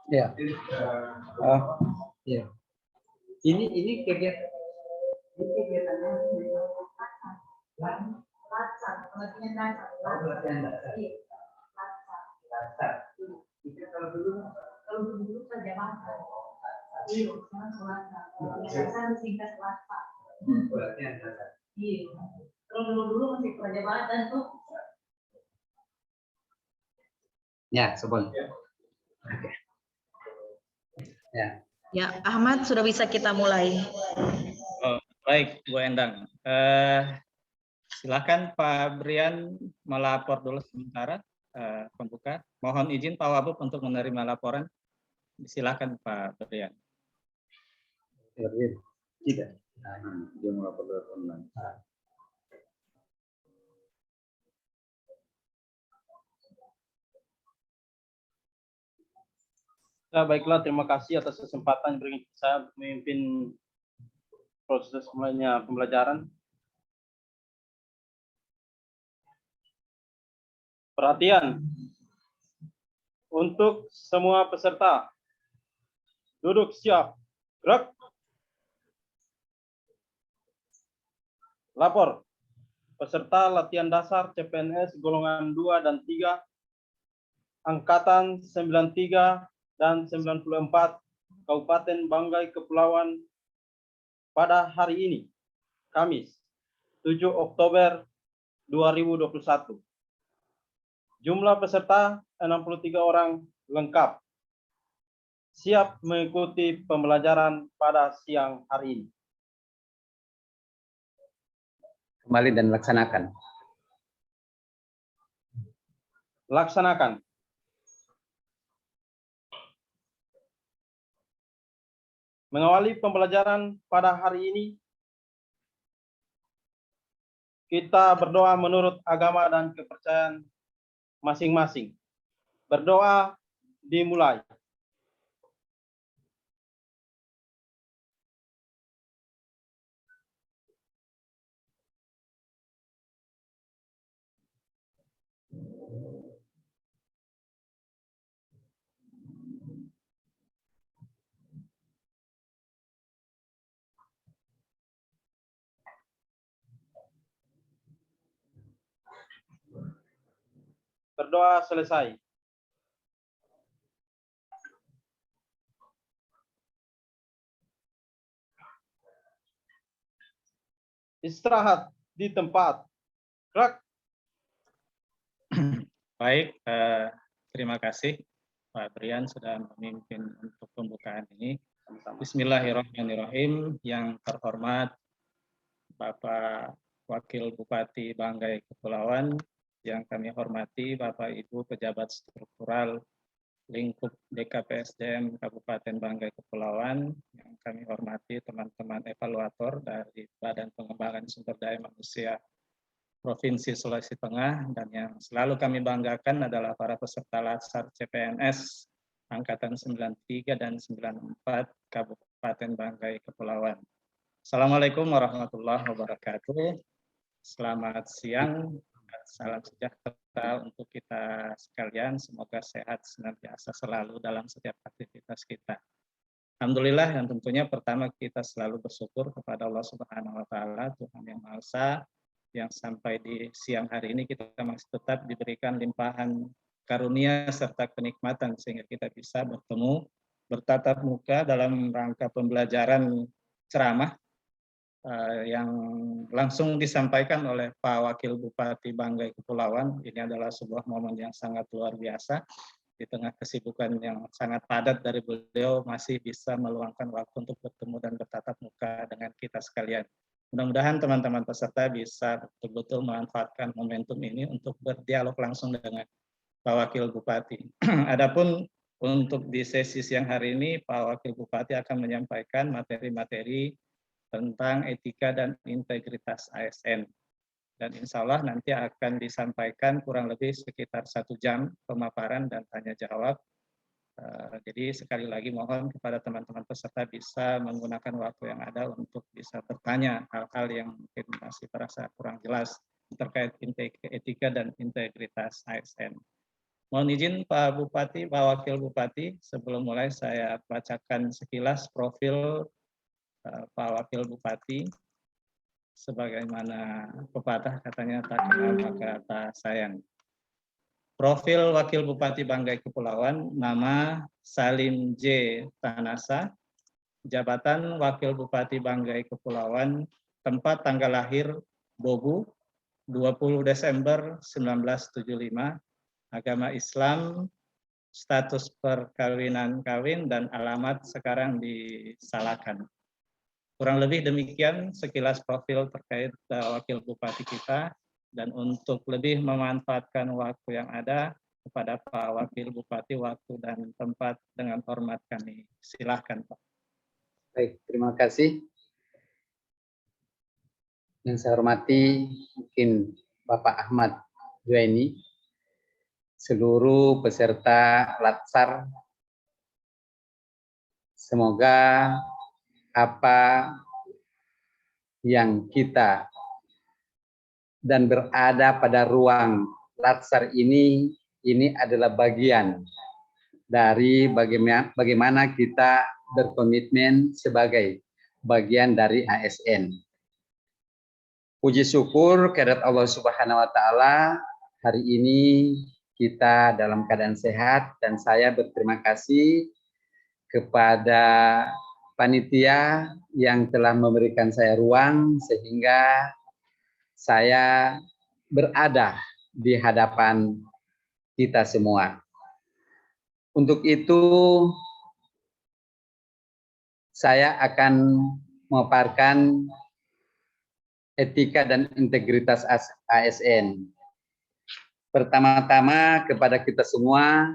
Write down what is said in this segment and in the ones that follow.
Ya. Ya. Ini kegiatan latihan dasar. Itu kalau dulu saja makan. Iya, sekarang singkat latihan. Latihan dasar. Iya. Kalau dulu masih perjabatan tuh. Ya, sebelum. Oke. Ya. Ya, Ahmad sudah bisa kita mulai. Oh, baik, Bu Endang. Silakan Pak Brian melapor dulu sementara pembuka. Mohon izin Pak Wabub untuk menerima laporan. Silakan Pak Brian. Tidak. Dia melapor online. Baiklah, terima kasih atas kesempatan yang diberikan saya memimpin proses mulainya pembelajaran. Perhatian untuk semua peserta. Duduk siap. Gerak. Lapor. Peserta latihan dasar CPNS golongan 2 dan 3 angkatan 93 dan 94 Kabupaten Banggai Kepulauan pada hari ini, Kamis, 7 Oktober 2021. Jumlah peserta 63 orang lengkap. Siap mengikuti pembelajaran pada siang hari ini. Kembali dan laksanakan. Laksanakan. Mengawali pembelajaran pada hari ini, kita berdoa menurut agama dan kepercayaan masing-masing. Berdoa dimulai. Berdoa selesai. Istirahat di tempat. Gerak. Baik, terima kasih Pak Brian sudah memimpin untuk pembukaan ini. Bismillahirrahmanirrahim. Yang terhormat Bapak Wakil Bupati Banggai Kepulauan, yang kami hormati Bapak Ibu pejabat struktural lingkup DKPSDM Kabupaten Banggai Kepulauan, yang kami hormati teman-teman evaluator dari Badan Pengembangan Sumber Daya Manusia Provinsi Sulawesi Tengah, dan yang selalu kami banggakan adalah para peserta latsar CPNS angkatan 93 dan 94 Kabupaten Banggai Kepulauan. Assalamualaikum warahmatullahi wabarakatuh. Selamat siang, salam sejahtera untuk kita sekalian. Semoga sehat senantiasa selalu dalam setiap aktivitas kita. Alhamdulillah, yang tentunya pertama kita selalu bersyukur kepada Allah Subhanahu wa Ta'ala, Tuhan Yang Maha Esa, yang sampai di siang hari ini kita masih tetap diberikan limpahan karunia serta kenikmatan sehingga kita bisa bertemu, bertatap muka dalam rangka pembelajaran ceramah yang langsung disampaikan oleh Pak Wakil Bupati Banggai Kepulauan. Ini adalah sebuah momen yang sangat luar biasa. Di tengah kesibukan yang sangat padat dari beliau, masih bisa meluangkan waktu untuk bertemu dan bertatap muka dengan kita sekalian. Mudah-mudahan teman-teman peserta bisa betul-betul memanfaatkan momentum ini untuk berdialog langsung dengan Pak Wakil Bupati. Adapun untuk di sesi siang hari ini, Pak Wakil Bupati akan menyampaikan materi-materi tentang etika dan integritas ASN. Dan insya Allah nanti akan disampaikan kurang lebih sekitar 1 jam pemaparan dan tanya jawab. Jadi sekali lagi mohon kepada teman-teman peserta bisa menggunakan waktu yang ada untuk bisa bertanya hal-hal yang mungkin masih terasa kurang jelas terkait etika dan integritas ASN. Mohon izin Pak Bupati, Pak Wakil Bupati, sebelum mulai saya bacakan sekilas profil Pak Wakil Bupati. Sebagaimana pepatah katanya tak kenal maka tak sayang. Profil Wakil Bupati Banggai Kepulauan, nama Salim J. Tanasa, jabatan Wakil Bupati Banggai Kepulauan, tempat tanggal lahir Bobu 20 Desember 1975, agama Islam, status perkawinan kawin dan alamat sekarang disalahkan. Kurang lebih demikian sekilas profil terkait Wakil Bupati kita, dan untuk lebih memanfaatkan waktu yang ada kepada Pak Wakil Bupati, waktu dan tempat dengan hormat kami silahkan Pak. Baik, terima kasih. Yang saya hormati mungkin Bapak Ahmad Juwaini, seluruh peserta Latsar, semoga apa yang kita dan berada pada ruang Latsar ini adalah bagian dari bagaimana kita berkomitmen sebagai bagian dari ASN. Puji syukur kehadirat Allah Subhanahu wa taala, hari ini kita dalam keadaan sehat, dan saya berterima kasih kepada panitia yang telah memberikan saya ruang sehingga saya berada di hadapan kita semua. Untuk itu saya akan memaparkan etika dan integritas ASN. Pertama-tama kepada kita semua,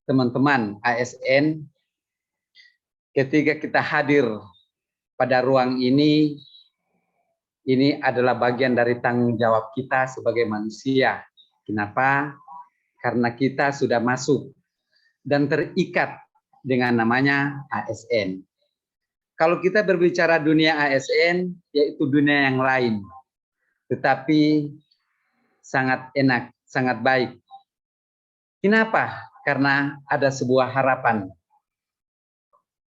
teman-teman ASN, ketika kita hadir pada ruang ini adalah bagian dari tanggung jawab kita sebagai manusia. Kenapa? Karena kita sudah masuk dan terikat dengan namanya ASN. Kalau kita berbicara dunia ASN, yaitu dunia yang lain, tetapi sangat enak, sangat baik. Kenapa? Karena ada sebuah harapan.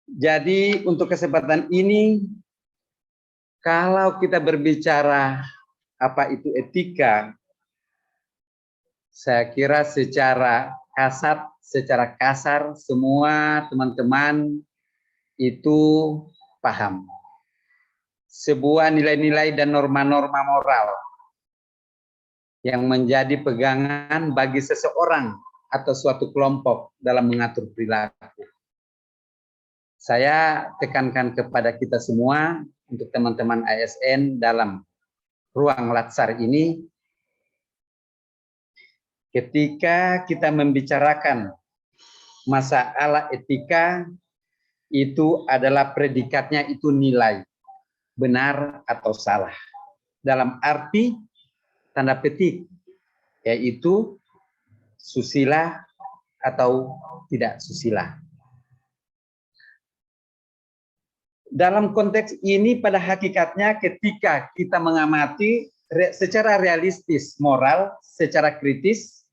Jadi untuk kesempatan ini, kalau kita berbicara apa itu etika, saya kira secara kasar semua teman-teman itu paham. Sebuah nilai-nilai dan norma-norma moral yang menjadi pegangan bagi seseorang atau suatu kelompok dalam mengatur perilaku. Saya tekankan kepada kita semua, untuk teman-teman ASN dalam ruang Latsar ini, ketika kita membicarakan masalah etika, itu adalah predikatnya itu nilai, benar atau salah. Dalam arti tanda petik, yaitu susila atau tidak susila. Dalam konteks ini pada hakikatnya ketika kita mengamati secara realistis moral, secara kritis,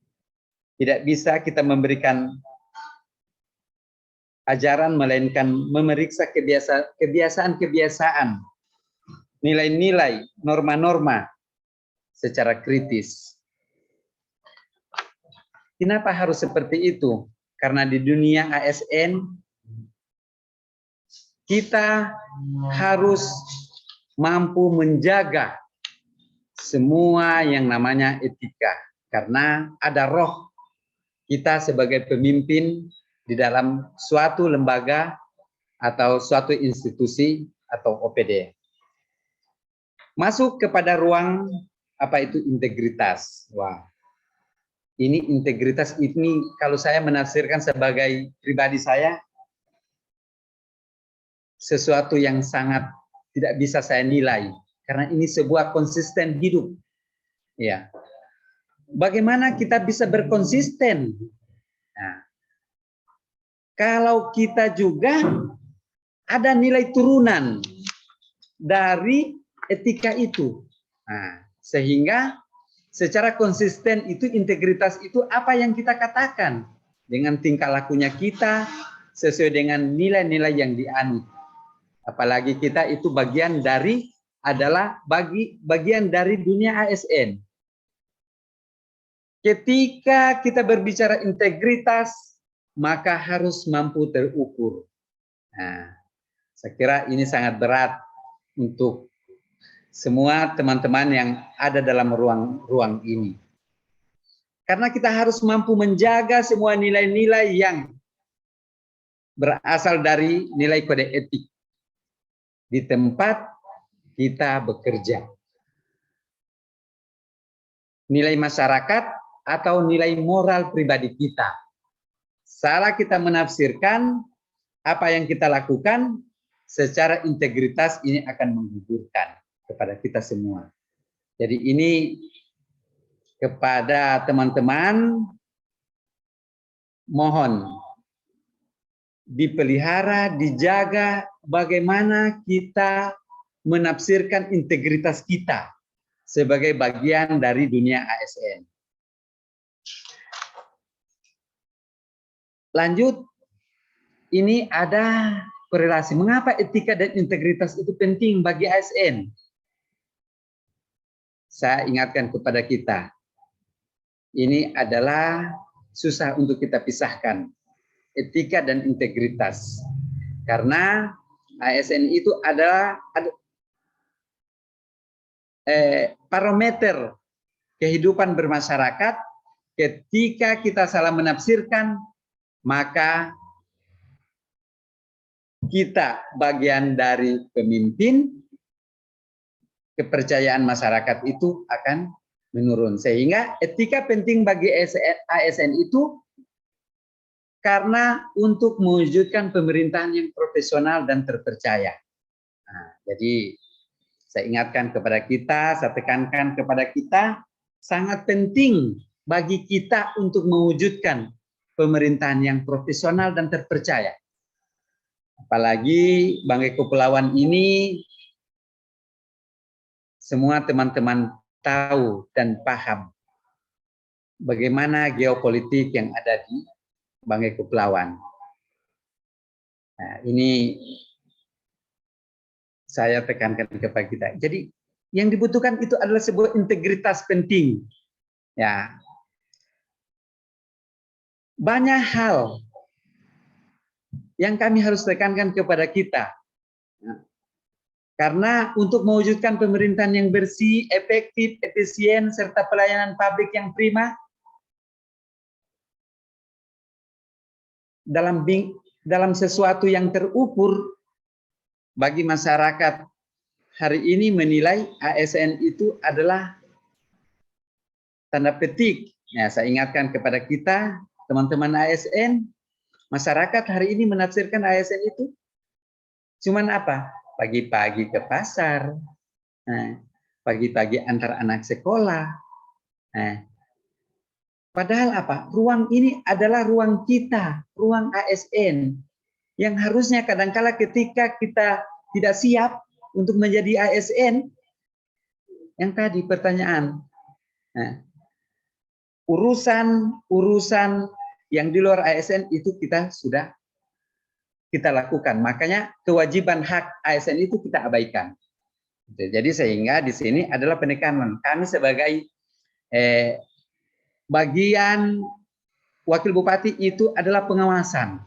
tidak bisa kita memberikan ajaran melainkan memeriksa kebiasaan-kebiasaan, nilai-nilai, norma-norma secara kritis. Kenapa harus seperti itu? Karena di dunia ASN kita harus mampu menjaga semua yang namanya etika, karena ada roh kita sebagai pemimpin di dalam suatu lembaga atau suatu institusi atau OPD. Masuk kepada ruang apa itu integritas. Wah, ini integritas ini kalau saya menafsirkan sebagai pribadi saya, sesuatu yang sangat tidak bisa saya nilai, karena ini sebuah konsisten hidup. Ya, bagaimana kita bisa berkonsisten? Nah, kalau kita juga ada nilai turunan dari etika itu, nah, sehingga secara konsisten itu integritas itu apa yang kita katakan dengan tingkah lakunya kita sesuai dengan nilai-nilai yang dianut. Apalagi kita itu bagian dari bagian dari dunia ASN. Ketika kita berbicara integritas, maka harus mampu terukur. Nah, saya kira ini sangat berat untuk semua teman-teman yang ada dalam ruang ini. Karena kita harus mampu menjaga semua nilai-nilai yang berasal dari nilai kode etik di tempat kita bekerja. Nilai masyarakat atau nilai moral pribadi kita. Salah kita menafsirkan apa yang kita lakukan secara integritas ini akan menggugurkan kepada kita semua. Jadi ini kepada teman-teman mohon dipelihara, dijaga bagaimana kita menafsirkan integritas kita sebagai bagian dari dunia ASN. Lanjut, ini ada korelasi. Mengapa etika dan integritas itu penting bagi ASN? Saya ingatkan kepada kita, ini adalah susah untuk kita pisahkan, etika dan integritas. Karena ASN itu adalah parameter kehidupan bermasyarakat. Ketika kita salah menafsirkan, maka kita bagian dari pemimpin, kepercayaan masyarakat itu akan menurun. Sehingga etika penting bagi ASN itu karena untuk mewujudkan pemerintahan yang profesional dan terpercaya. Nah, jadi saya ingatkan kepada kita, saya tekankan kepada kita, sangat penting bagi kita untuk mewujudkan pemerintahan yang profesional dan terpercaya. Apalagi Banggai Kepulauan ini semua teman-teman tahu dan paham bagaimana geopolitik yang ada di Banggai Kepulauan. Nah, ini saya tekankan kepada kita. Jadi yang dibutuhkan itu adalah sebuah integritas penting. Ya, banyak hal yang kami harus tekankan kepada kita. Karena untuk mewujudkan pemerintahan yang bersih, efektif, efisien, serta pelayanan publik yang prima, dalam sesuatu yang terukur bagi masyarakat hari ini menilai ASN itu adalah tanda petik. Ya, saya ingatkan kepada kita, teman-teman ASN, masyarakat hari ini menafsirkan ASN itu cuman apa? Pagi-pagi ke pasar, pagi-pagi antar anak sekolah. Padahal apa? Ruang ini adalah ruang kita, ruang ASN, yang harusnya kadangkala ketika kita tidak siap untuk menjadi ASN, yang tadi pertanyaan, urusan yang di luar ASN itu kita sudah kita lakukan. Makanya kewajiban hak ASN itu kita abaikan. Jadi sehingga di sini adalah penekanan kami sebagai bagian wakil bupati itu adalah pengawasan.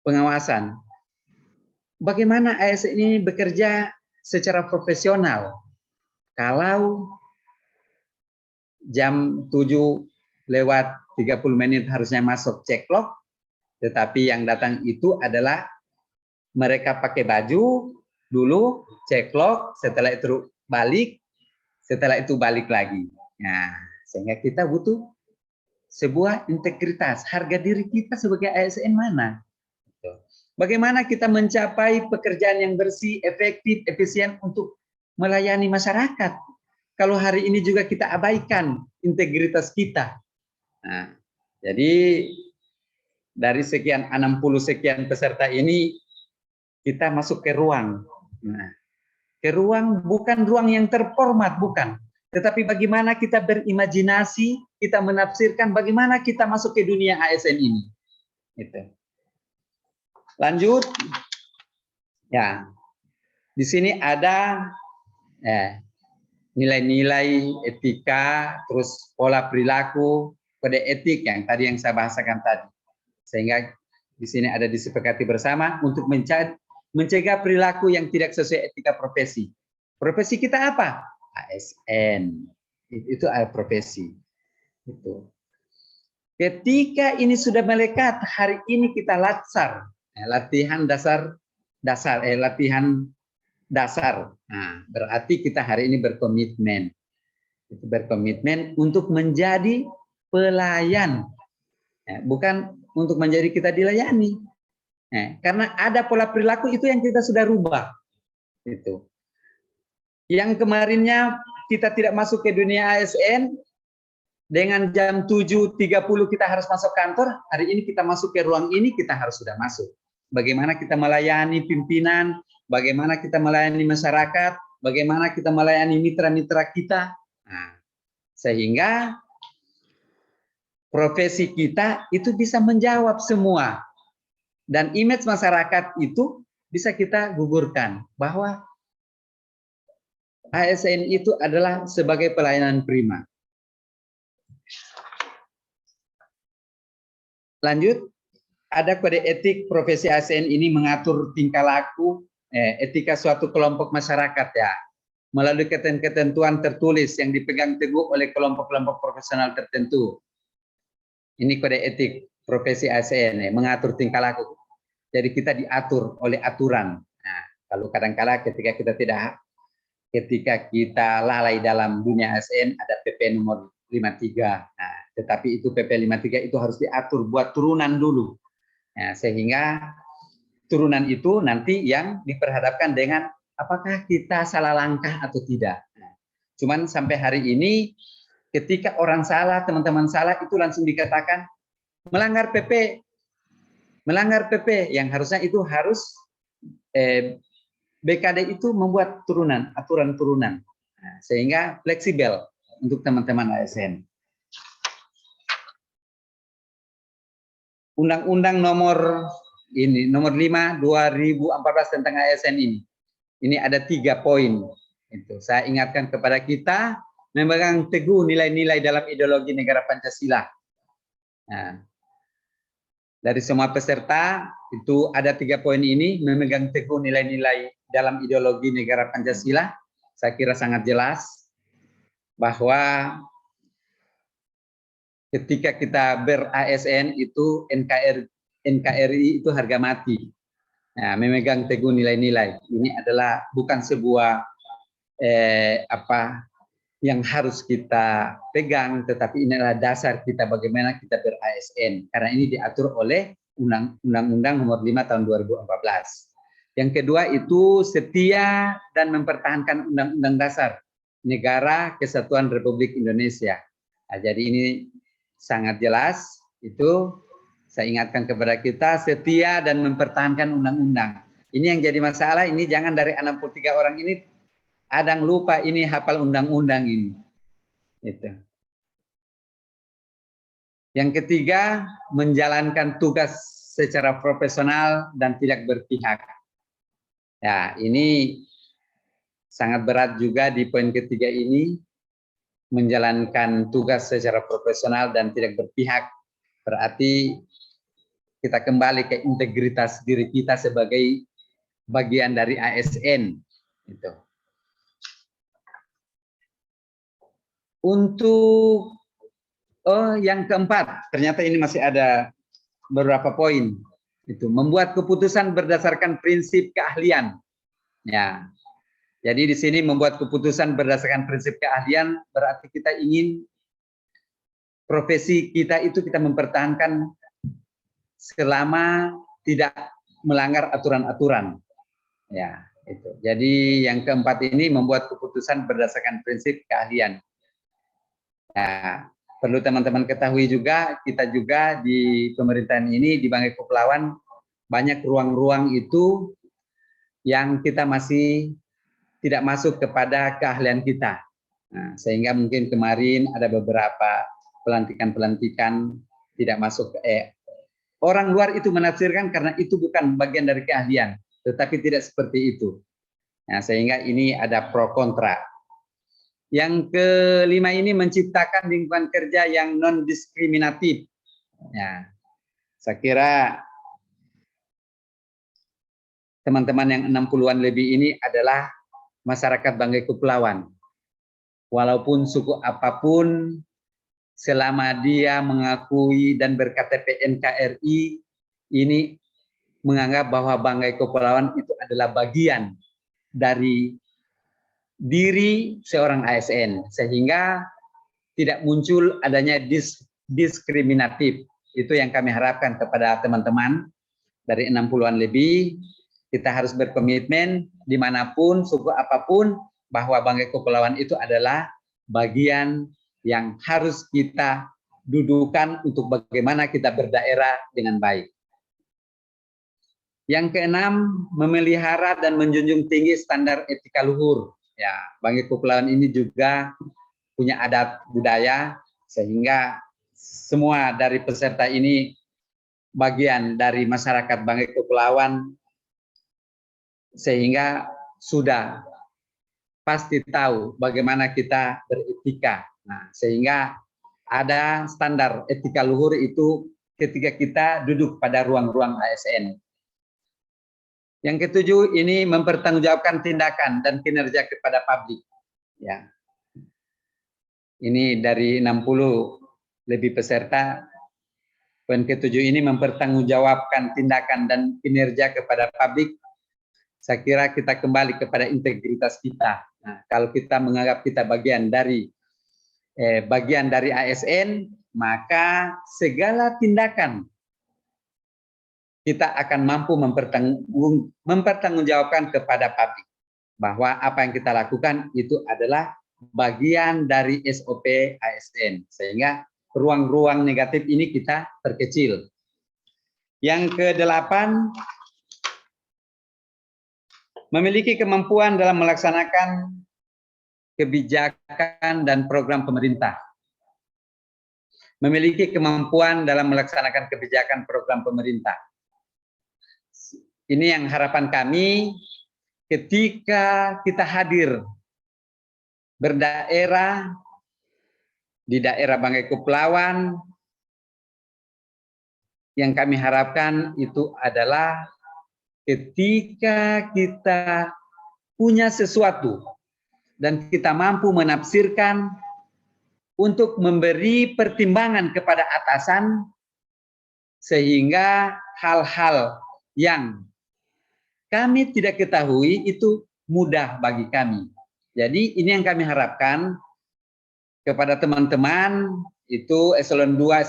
Pengawasan. Bagaimana ASN ini bekerja secara profesional? Kalau jam 7:30 harusnya masuk ceklok, tetapi yang datang itu adalah mereka pakai baju dulu, ceklok, setelah itu balik lagi. Nah, sehingga kita butuh sebuah integritas, harga diri kita sebagai ASN mana? Bagaimana kita mencapai pekerjaan yang bersih, efektif, efisien untuk melayani masyarakat? Kalau hari ini juga kita abaikan integritas kita. Nah, jadi dari sekian 60 sekian peserta ini kita masuk ke ruang. Nah, ke ruang bukan ruang yang terformat, bukan. Tetapi bagaimana kita berimajinasi, kita menafsirkan bagaimana kita masuk ke dunia ASN ini. Gitu. Lanjut. Ya. Di sini ada nilai-nilai etika, terus pola perilaku, kode etik yang tadi yang saya bahasakan tadi. Sehingga di sini ada disepakati bersama untuk mencegah perilaku yang tidak sesuai etika profesi. Profesi kita apa? ASN. Itu profesi. Itu. Ketika ini sudah melekat, hari ini kita latsar. Latihan dasar. Nah, berarti kita hari ini berkomitmen. Berkomitmen untuk menjadi pelayan. Bukan untuk menjadi kita dilayani. Karena ada pola perilaku itu yang kita sudah rubah. Itu. Yang kemarinnya kita tidak masuk ke dunia ASN, dengan jam 7.30 kita harus masuk kantor, hari ini kita masuk ke ruang ini, kita harus sudah masuk. Bagaimana kita melayani pimpinan, bagaimana kita melayani masyarakat, bagaimana kita melayani mitra-mitra kita. Nah, sehingga profesi kita itu bisa menjawab semua. Dan image masyarakat itu bisa kita gugurkan bahwa ASN itu adalah sebagai pelayanan prima. Lanjut, ada kode etik profesi ASN ini mengatur tingkah laku, etika suatu kelompok masyarakat ya, melalui ketentuan tertulis yang dipegang teguh oleh kelompok-kelompok profesional tertentu. Ini kode etik profesi ASN mengatur tingkah laku. Jadi kita diatur oleh aturan. Nah, kalau kadang-kala ketika kita lalai dalam dunia ASN ada PP nomor 53. Nah, tetapi itu PP 53 itu harus diatur buat turunan dulu. Nah, sehingga turunan itu nanti yang diperhadapkan dengan apakah kita salah langkah atau tidak. Nah, cuman sampai hari ini ketika orang salah, teman-teman salah itu langsung dikatakan melanggar PP. Melanggar PP yang harusnya itu harus BKD itu membuat turunan, aturan turunan. Nah, sehingga fleksibel untuk teman-teman ASN. Undang-Undang nomor 5 2014 tentang ASN ini. Ini ada 3 poin. Itu saya ingatkan kepada kita memegang teguh nilai-nilai dalam ideologi negara Pancasila. Nah, dari semua peserta itu ada 3 poin ini memegang teguh nilai-nilai dalam ideologi negara Pancasila. Saya kira sangat jelas bahwa ketika kita ber-ASN itu NKRI itu harga mati. Nah, memegang teguh nilai-nilai. Ini adalah bukan sebuah yang harus kita pegang, tetapi ini adalah dasar kita bagaimana kita ber-ASN. Karena ini diatur oleh Undang-Undang nomor 5 tahun 2014. Yang kedua itu setia dan mempertahankan Undang-Undang Dasar Negara Kesatuan Republik Indonesia. Nah, jadi ini sangat jelas, itu saya ingatkan kepada kita setia dan mempertahankan undang-undang. Ini yang jadi masalah, ini jangan dari 63 orang ini ada yang lupa ini hafal undang-undang ini. Itu. Yang ketiga, menjalankan tugas secara profesional dan tidak berpihak. Ya, ini sangat berat juga di poin ketiga ini, menjalankan tugas secara profesional dan tidak berpihak. Berarti kita kembali ke integritas diri kita sebagai bagian dari ASN. Gitu. Untuk yang keempat, ternyata ini masih ada beberapa poin. Itu membuat keputusan berdasarkan prinsip keahlian. Ya. Jadi di sini membuat keputusan berdasarkan prinsip keahlian berarti kita ingin profesi kita itu kita mempertahankan selama tidak melanggar aturan-aturan. Ya, itu. Jadi yang keempat ini membuat keputusan berdasarkan prinsip keahlian. Ya, perlu teman-teman ketahui juga, kita juga di pemerintahan ini di Banggai Kepulauan banyak ruang-ruang itu yang kita masih tidak masuk kepada keahlian kita. Nah, sehingga mungkin kemarin ada beberapa pelantikan-pelantikan tidak masuk orang luar itu menafsirkan karena itu bukan bagian dari keahlian, tetapi tidak seperti itu. Nah, sehingga ini ada pro kontra. Yang kelima ini menciptakan lingkungan kerja yang non diskriminatif. Ya, saya kira teman-teman yang 60-an lebih ini adalah masyarakat Banggai Kepulauan. Walaupun suku apapun, selama dia mengakui dan berKTP NKRI, ini menganggap bahwa Banggai Kepulauan itu adalah bagian dari diri seorang ASN, sehingga tidak muncul adanya diskriminatif. Itu yang kami harapkan kepada teman-teman dari 60-an lebih. Kita harus berkomitmen dimanapun, suku apapun, bahwa Banggai Kepulauan itu adalah bagian yang harus kita dudukan untuk bagaimana kita berdaerah dengan baik. Yang keenam, memelihara dan menjunjung tinggi standar etika luhur. Ya, Banggai Kepulauan ini juga punya adat budaya, sehingga semua dari peserta ini bagian dari masyarakat Banggai Kepulauan, sehingga sudah pasti tahu bagaimana kita beretika. Nah, sehingga ada standar etika luhur itu ketika kita duduk pada ruang-ruang ASN. Yang ketujuh ini mempertanggungjawabkan tindakan dan kinerja kepada publik. Ya. Ini dari 60 lebih peserta. Poin ketujuh ini mempertanggungjawabkan tindakan dan kinerja kepada publik. Saya kira kita kembali kepada integritas kita. Nah, kalau kita menganggap kita bagian dari ASN, maka segala tindakan kita akan mampu mempertanggungjawabkan kepada publik bahwa apa yang kita lakukan itu adalah bagian dari SOP ASN, sehingga ruang-ruang negatif ini kita terkecil. Yang kedelapan, memiliki kemampuan dalam melaksanakan kebijakan dan program pemerintah. Memiliki kemampuan dalam melaksanakan kebijakan program pemerintah. Ini yang harapan kami ketika kita hadir berdaerah di daerah Banggai Kepulauan, yang kami harapkan itu adalah ketika kita punya sesuatu dan kita mampu menafsirkan untuk memberi pertimbangan kepada atasan, sehingga hal-hal yang kami tidak ketahui itu mudah bagi kami. Jadi ini yang kami harapkan kepada teman-teman itu eselon 2,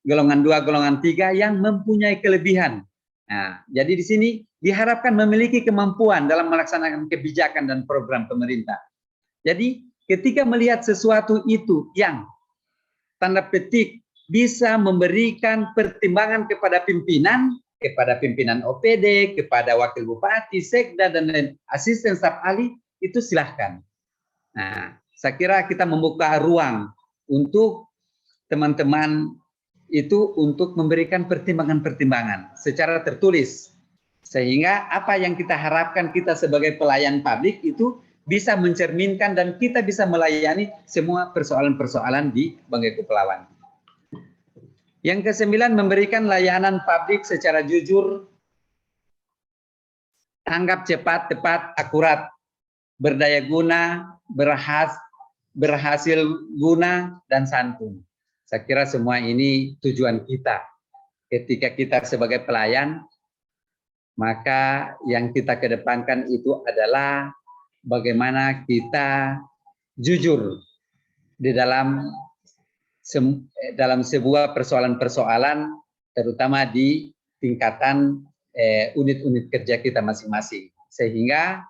golongan 2, golongan 3 yang mempunyai kelebihan. Nah, jadi di sini diharapkan memiliki kemampuan dalam melaksanakan kebijakan dan program pemerintah. Jadi ketika melihat sesuatu itu yang tanda petik bisa memberikan pertimbangan kepada pimpinan OPD, kepada wakil bupati, sekda, dan asisten staf ahli, itu silahkan. Nah, saya kira kita membuka ruang untuk teman-teman itu untuk memberikan pertimbangan-pertimbangan secara tertulis, Sehingga apa yang kita harapkan kita sebagai pelayan publik itu bisa mencerminkan dan kita bisa melayani semua persoalan-persoalan di Banggai Kepulauan. Yang ke-9, memberikan layanan publik secara jujur, tanggap cepat, tepat, akurat, berdaya guna, berhasil guna, dan santun. Saya kira semua ini tujuan kita. Ketika kita sebagai pelayan, maka yang kita kedepankan itu adalah bagaimana kita jujur di dalam sebuah persoalan-persoalan, terutama di tingkatan unit-unit kerja kita masing-masing. Sehingga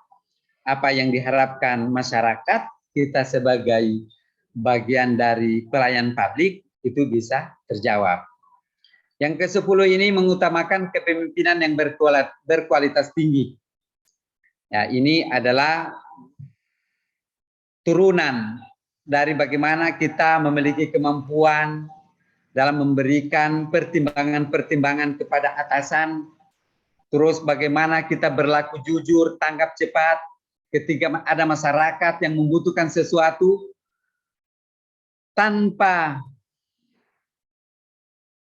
apa yang diharapkan masyarakat, kita sebagai bagian dari pelayan publik itu bisa terjawab. Yang ke-10 ini mengutamakan kepemimpinan yang berkualitas tinggi. Ya, ini adalah turunan dari bagaimana kita memiliki kemampuan dalam memberikan pertimbangan-pertimbangan kepada atasan, terus bagaimana kita berlaku jujur, tanggap cepat ketika ada masyarakat yang membutuhkan sesuatu tanpa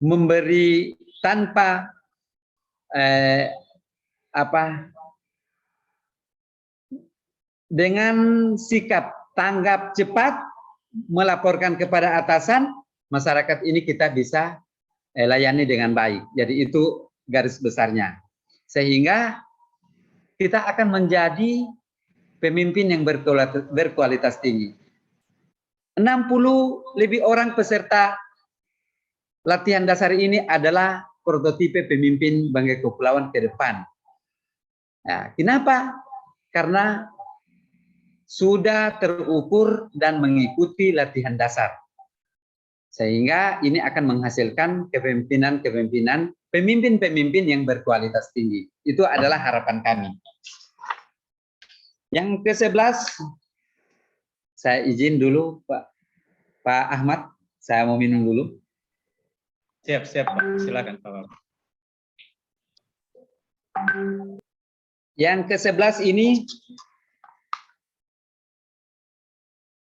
memberi, tanpa dengan sikap tanggap cepat melaporkan kepada atasan, masyarakat ini kita bisa layani dengan baik. Jadi itu garis besarnya. Sehingga kita akan menjadi pemimpin yang berkualitas tinggi. 60 lebih orang peserta latihan dasar ini adalah prototipe pemimpin Banggai Kepulauan ke depan. Nah, kenapa? Karena sudah terukur dan mengikuti latihan dasar. Sehingga ini akan menghasilkan pemimpin-pemimpin yang berkualitas tinggi. Itu adalah harapan kami. Yang ke-11, saya izin dulu Pak Ahmad, saya mau minum dulu. Siap, Pak. Silakan, Pak. Yang ke-11 ini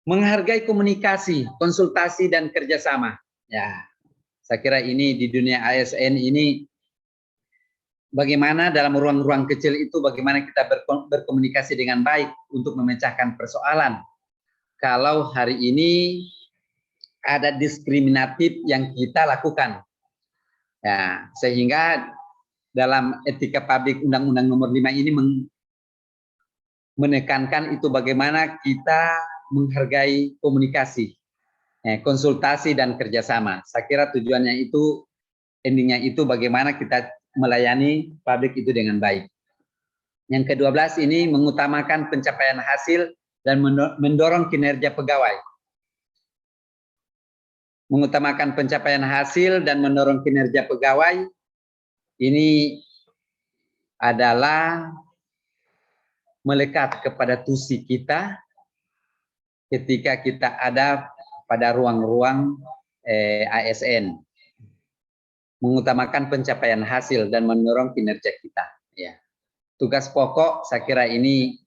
menghargai komunikasi, konsultasi, dan kerjasama. Ya, saya kira ini di dunia ASN ini, bagaimana dalam ruang-ruang kecil itu, bagaimana kita berkomunikasi dengan baik untuk memecahkan persoalan. Kalau hari ini ada diskriminatif yang kita lakukan, ya, sehingga dalam etika publik Undang-Undang Nomor 5 ini menekankan itu bagaimana kita menghargai komunikasi, konsultasi dan kerjasama. Saya kira tujuannya itu, endingnya itu bagaimana kita melayani publik itu dengan baik. Yang ke-12 ini mengutamakan pencapaian hasil dan mendorong kinerja pegawai. Mengutamakan pencapaian hasil dan mendorong kinerja pegawai ini adalah melekat kepada tusi kita ketika kita ada pada ruang-ruang ASN. Mengutamakan pencapaian hasil dan mendorong kinerja kita. Ya. Tugas pokok saya kira ini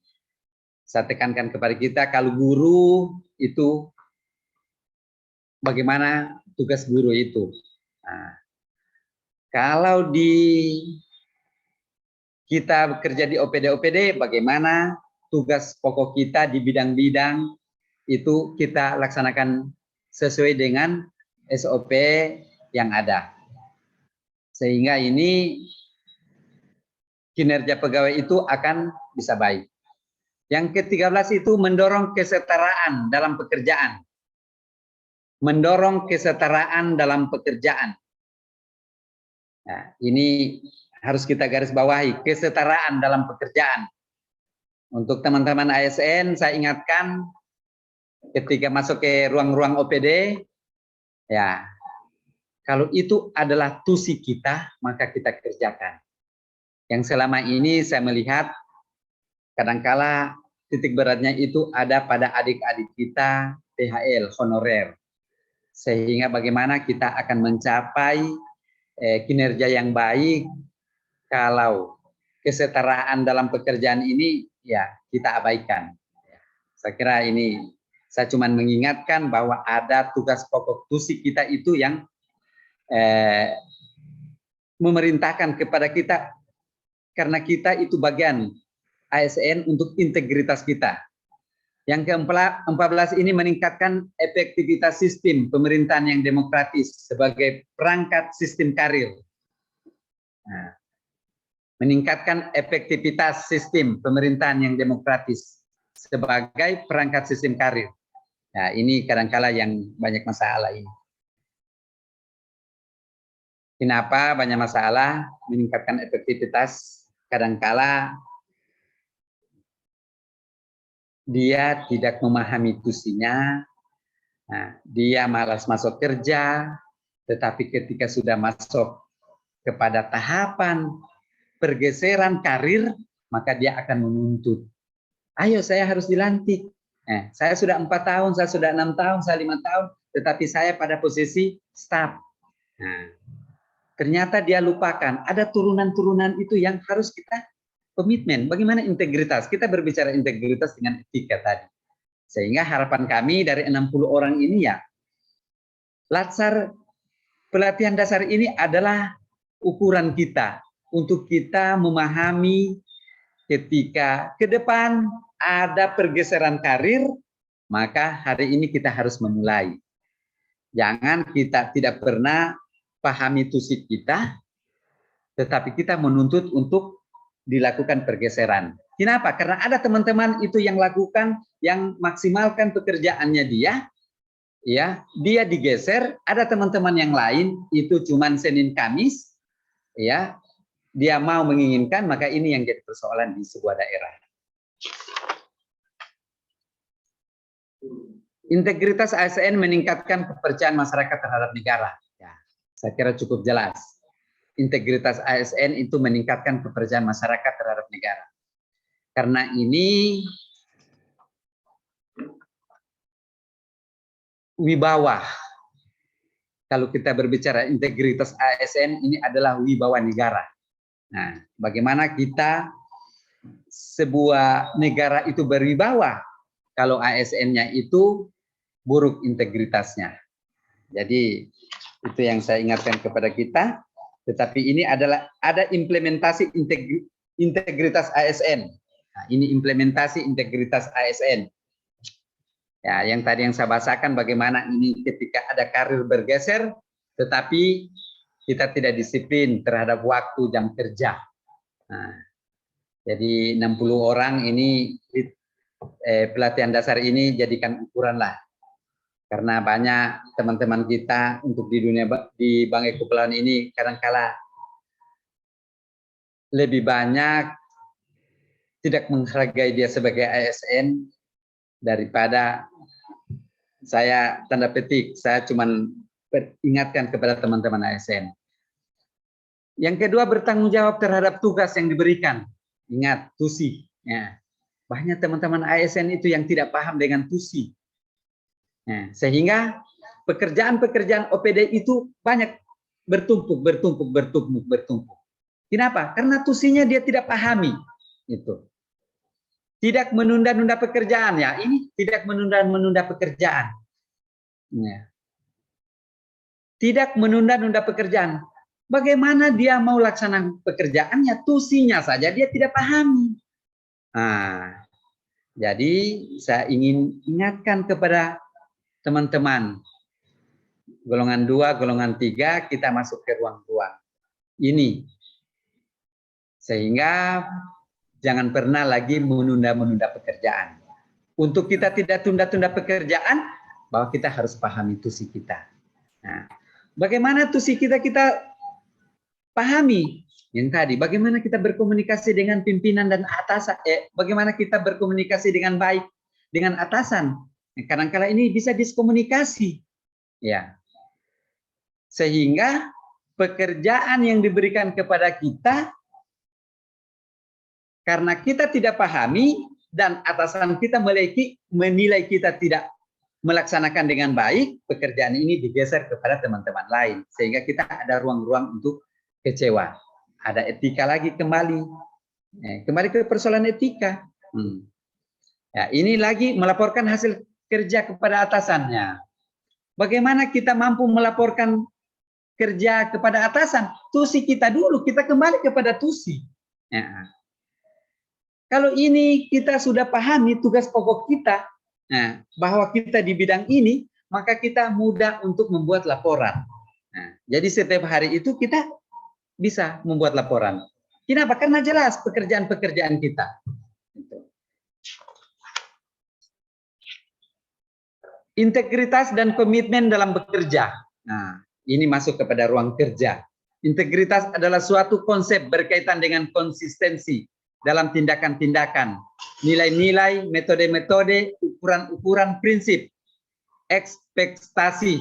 saya tekankan kepada kita, kalau guru itu bagaimana tugas guru itu. Nah, kalau kita bekerja di OPD, bagaimana tugas pokok kita di bidang-bidang itu kita laksanakan sesuai dengan SOP yang ada. Sehingga ini kinerja pegawai itu akan bisa baik. Yang ke-13 itu mendorong kesetaraan dalam pekerjaan. Mendorong kesetaraan dalam pekerjaan. Nah, ini harus kita garis bawahi, kesetaraan dalam pekerjaan. Untuk teman-teman ASN, saya ingatkan ketika masuk ke ruang-ruang OPD, ya, kalau itu adalah tusi kita, maka kita kerjakan. Yang selama ini saya melihat, kadangkala titik beratnya itu ada pada adik-adik kita PHL, honorer. Sehingga bagaimana kita akan mencapai kinerja yang baik kalau kesetaraan dalam pekerjaan ini ya kita abaikan. Saya kira ini saya cuma mengingatkan bahwa ada tugas pokok TUSI kita itu yang memerintahkan kepada kita, karena kita itu bagian ASN untuk integritas kita. Yang ke-14 ini meningkatkan efektivitas sistem pemerintahan yang demokratis sebagai perangkat sistem karir. Nah, meningkatkan efektivitas sistem pemerintahan yang demokratis sebagai perangkat sistem karir. Nah, ini kadangkala yang banyak masalah ini. Kenapa banyak masalah? Meningkatkan efektivitas, kadangkala dia tidak memahami tusinya, nah, dia malas masuk kerja, tetapi ketika sudah masuk kepada tahapan pergeseran karir, maka dia akan menuntut. Ayo, saya harus dilantik. Saya sudah 4 tahun, saya sudah 6 tahun, saya 5 tahun, tetapi saya pada posisi staff. Nah, ternyata dia lupakan ada turunan-turunan itu yang harus kita komitmen. Bagaimana integritas? Kita berbicara integritas dengan etika tadi. Sehingga harapan kami dari 60 orang ini ya, Latsar pelatihan dasar ini adalah ukuran kita untuk kita memahami ketika ke depan ada pergeseran karir, maka hari ini kita harus memulai. Jangan kita tidak pernah pahami tusi kita, tetapi kita menuntut untuk dilakukan pergeseran. Kenapa? Karena ada teman-teman itu yang lakukan, yang maksimalkan pekerjaannya dia, ya, dia digeser. Ada teman-teman yang lain itu cuman Senin Kamis, ya, dia mau menginginkan, maka ini yang jadi persoalan di sebuah daerah. Integritas ASN meningkatkan kepercayaan masyarakat terhadap negara. Ya, saya kira cukup jelas. Integritas ASN itu meningkatkan kepercayaan masyarakat terhadap negara. Karena ini wibawa. Kalau kita berbicara integritas ASN, ini adalah wibawa negara. Nah, bagaimana kita sebuah negara itu berwibawa kalau ASN-nya itu buruk integritasnya. Jadi itu yang saya ingatkan kepada kita. Tetapi ini adalah ada implementasi integritas ASN. Nah, ini implementasi integritas ASN. Ya, yang tadi yang saya bahasakan bagaimana ini ketika ada karir bergeser, tetapi kita tidak disiplin terhadap waktu jam kerja. Nah, jadi 60 orang ini pelatihan dasar ini jadikan ukuran lah. Karena banyak teman-teman kita untuk di dunia di Banggai Kepulauan ini kadangkala lebih banyak tidak menghargai dia sebagai ASN daripada saya tanda petik, saya cuman ingatkan kepada teman-teman ASN. Yang kedua, bertanggung jawab terhadap tugas yang diberikan. Ingat, TUSI. Ya. Banyak teman-teman ASN itu yang tidak paham dengan TUSI. Nah, sehingga pekerjaan-pekerjaan OPD itu banyak bertumpuk. Kenapa? Karena tusinya dia tidak pahami. Itu. Tidak menunda-nunda pekerjaan ya. Ini tidak menunda-nunda pekerjaan. Ya. Tidak menunda-nunda pekerjaan. Bagaimana dia mau laksanakan pekerjaannya? Tusinya saja dia tidak pahami. Nah, jadi saya ingin ingatkan kepada teman-teman, golongan 2, golongan 3, kita masuk ke ruang-ruang ini. Sehingga jangan pernah lagi menunda-menunda pekerjaan. Untuk kita tidak tunda-tunda pekerjaan, bahwa kita harus pahami tusi kita. Nah, bagaimana tusi kita pahami? Yang tadi, bagaimana kita berkomunikasi dengan pimpinan dan atasan, bagaimana kita berkomunikasi dengan baik dengan atasan. Kadang-kala ini bisa diskomunikasi, ya, sehingga pekerjaan yang diberikan kepada kita, karena kita tidak pahami dan atasan kita menilai kita tidak melaksanakan dengan baik, pekerjaan ini digeser kepada teman-teman lain, sehingga kita ada ruang-ruang untuk kecewa. Ada etika lagi kembali. Kembali ke persoalan etika. Ya, ini lagi melaporkan hasil kerja kepada atasannya. Bagaimana kita mampu melaporkan kerja kepada atasan? Tusi kita dulu, kita kembali kepada tusi. Ya. Kalau ini kita sudah pahami tugas pokok kita, bahwa kita di bidang ini, maka kita mudah untuk membuat laporan. Jadi setiap hari itu kita bisa membuat laporan. Kenapa? Karena jelas pekerjaan-pekerjaan kita. Integritas dan komitmen dalam bekerja. Nah, ini masuk kepada ruang kerja. Integritas adalah suatu konsep berkaitan dengan konsistensi dalam tindakan-tindakan, nilai-nilai, metode-metode, ukuran-ukuran, prinsip, ekspektasi,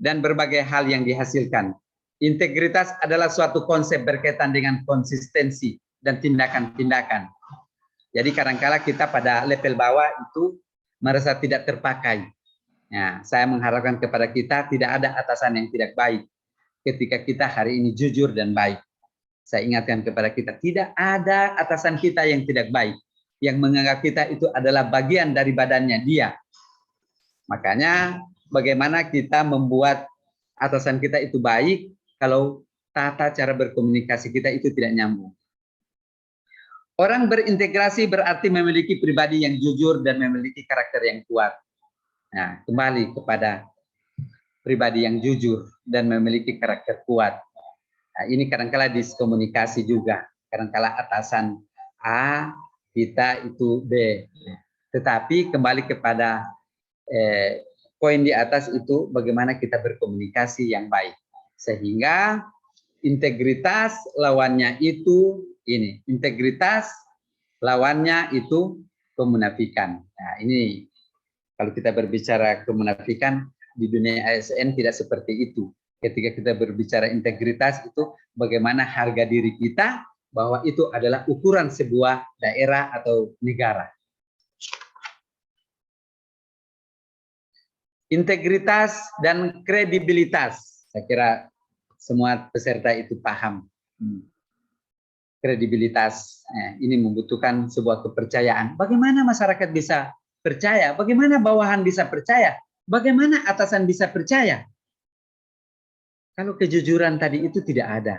dan berbagai hal yang dihasilkan. Integritas adalah suatu konsep berkaitan dengan konsistensi dan tindakan-tindakan. Jadi kadang-kala kita pada level bawah itu merasa tidak terpakai. Nah, saya mengharapkan kepada kita tidak ada atasan yang tidak baik ketika kita hari ini jujur dan baik. Saya ingatkan kepada kita, tidak ada atasan kita yang tidak baik, yang menganggap kita itu adalah bagian dari badannya dia. Makanya bagaimana kita membuat atasan kita itu baik kalau tata cara berkomunikasi kita itu tidak nyambung. Orang berintegrasi berarti memiliki pribadi yang jujur dan memiliki karakter yang kuat. Nah, kembali kepada pribadi yang jujur dan memiliki karakter kuat. Nah, ini kadang-kala diskomunikasi juga. Kadang-kala atasan A, kita itu B. Tetapi kembali kepada poin di atas itu bagaimana kita berkomunikasi yang baik. Sehingga integritas lawannya itu ini. Integritas lawannya itu kemunafikan. Nah, ini kalau kita berbicara kemunafikan di dunia ASN tidak seperti itu. Ketika kita berbicara integritas itu bagaimana harga diri kita bahwa itu adalah ukuran sebuah daerah atau negara. Integritas dan kredibilitas. Saya kira semua peserta itu paham. Kredibilitas ini membutuhkan sebuah kepercayaan. Bagaimana masyarakat bisa percaya? Bagaimana bawahan bisa percaya? Bagaimana atasan bisa percaya? Kalau kejujuran tadi itu tidak ada.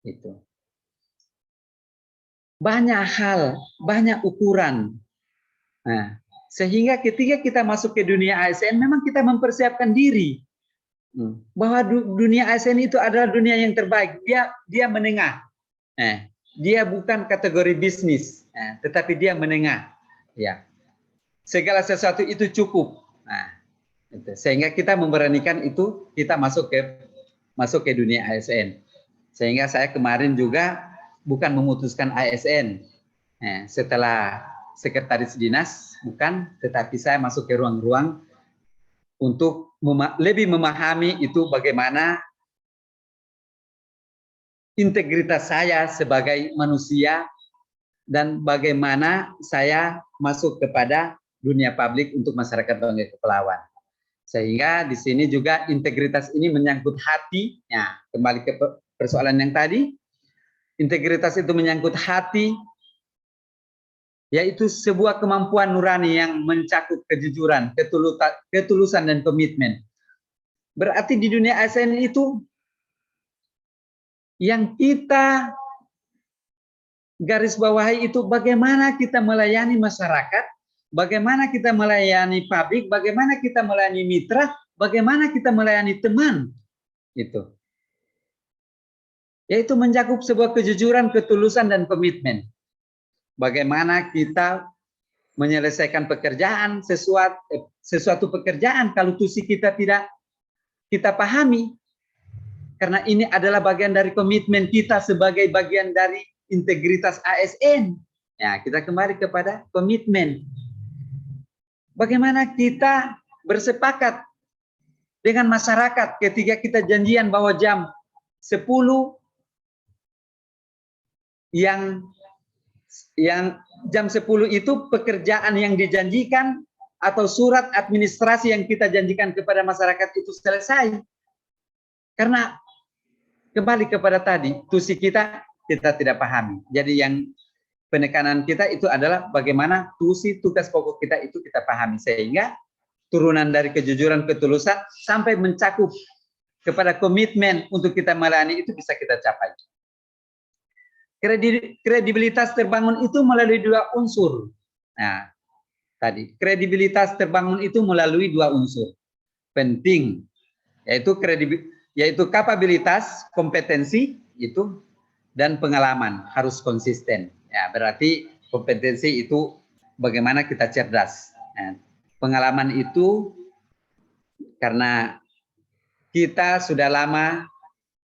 Itu. Banyak hal, banyak ukuran. Nah, sehingga ketika kita masuk ke dunia ASN memang kita mempersiapkan diri bahwa dunia ASN itu adalah dunia yang terbaik. Dia menengah. Dia bukan kategori bisnis, tetapi dia menengah. Ya, segala sesuatu itu cukup. Nah, itu. Sehingga kita memberanikan itu kita masuk ke dunia ASN. Sehingga saya kemarin juga bukan memutuskan ASN. Setelah sekretaris dinas bukan, tetapi saya masuk ke ruang-ruang untuk lebih memahami itu bagaimana integritas saya sebagai manusia dan bagaimana saya masuk kepada dunia publik untuk masyarakat Banggai Kepulauan. Sehingga di sini juga integritas ini menyangkut hati. Ya, kembali ke persoalan yang tadi, integritas itu menyangkut hati, yaitu sebuah kemampuan nurani yang mencakup kejujuran, ketulusan dan komitmen. Berarti di dunia ASN itu yang kita garis bawahi itu bagaimana kita melayani masyarakat, bagaimana kita melayani pabrik, bagaimana kita melayani mitra, bagaimana kita melayani teman. Itu. Yaitu mencakup sebuah kejujuran, ketulusan dan komitmen. Bagaimana kita menyelesaikan pekerjaan, sesuatu pekerjaan kalau tusi kita tidak kita pahami. Karena ini adalah bagian dari komitmen kita sebagai bagian dari integritas ASN. Ya, kita kembali kepada komitmen. Bagaimana kita bersepakat dengan masyarakat ketika kita janjian bahwa jam 10 yang jam 10 itu pekerjaan yang dijanjikan atau surat administrasi yang kita janjikan kepada masyarakat itu selesai. Karena kembali kepada tadi, tusi kita kita tidak pahami. Jadi yang penekanan kita itu adalah bagaimana tusi tugas pokok kita itu kita pahami, sehingga turunan dari kejujuran, ketulusan sampai mencakup kepada komitmen untuk kita melayani itu bisa kita capai. Kredibilitas terbangun itu melalui dua unsur. Nah, tadi kredibilitas terbangun itu melalui dua unsur penting, yaitu kapabilitas, kompetensi itu, dan pengalaman harus konsisten. Ya, berarti kompetensi itu bagaimana kita cerdas. Nah, pengalaman itu karena kita sudah lama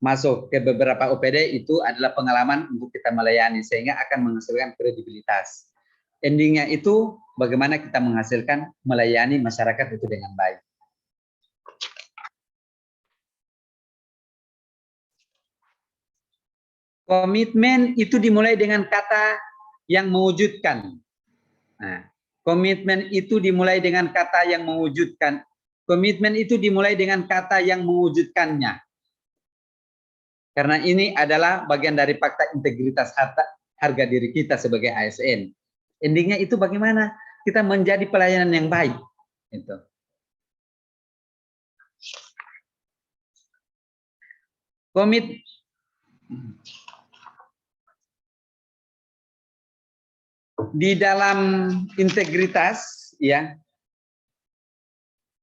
masuk ke beberapa OPD, itu adalah pengalaman untuk kita melayani sehingga akan menghasilkan kredibilitas. Endingnya itu bagaimana kita menghasilkan melayani masyarakat itu dengan baik. Komitmen itu dimulai dengan kata yang mewujudkan. Nah, komitmen itu dimulai dengan kata yang mewujudkan. Komitmen itu dimulai dengan kata yang mewujudkannya. Karena ini adalah bagian dari fakta integritas harga diri kita sebagai ASN. Endingnya itu bagaimana kita menjadi pelayanan yang baik. Itu. Di dalam integritas, ya,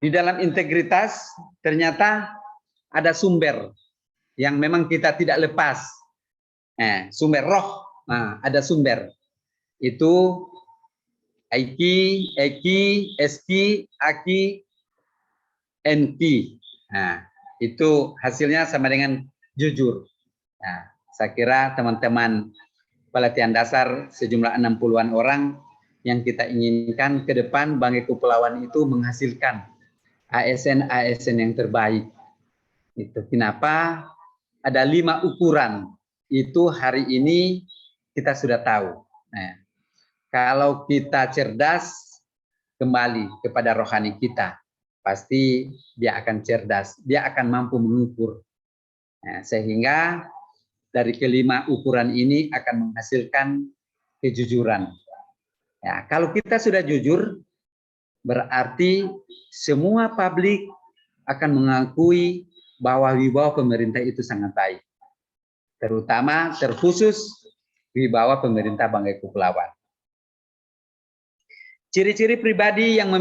di dalam integritas ternyata ada sumber yang memang kita tidak lepas. Sumber roh, ada sumber. Itu Aiki, Eki, Eski, Aki, Enki. Nah, itu hasilnya sama dengan jujur. Nah, saya kira teman-teman pelatihan dasar sejumlah 60-an orang yang kita inginkan ke depan Banggai Kepulauan itu menghasilkan ASN-ASN yang terbaik. Itu kenapa ada 5 ukuran. Itu hari ini kita sudah tahu. Nah, kalau kita cerdas kembali kepada rohani kita, pasti dia akan cerdas, dia akan mampu mengukur. Nah, sehingga dari kelima ukuran ini akan menghasilkan kejujuran. Ya, kalau kita sudah jujur, berarti semua publik akan mengakui bahwa wibawa pemerintah itu sangat baik. Terutama terkhusus wibawa pemerintah Banggai Kepulauan. Ciri-ciri pribadi yang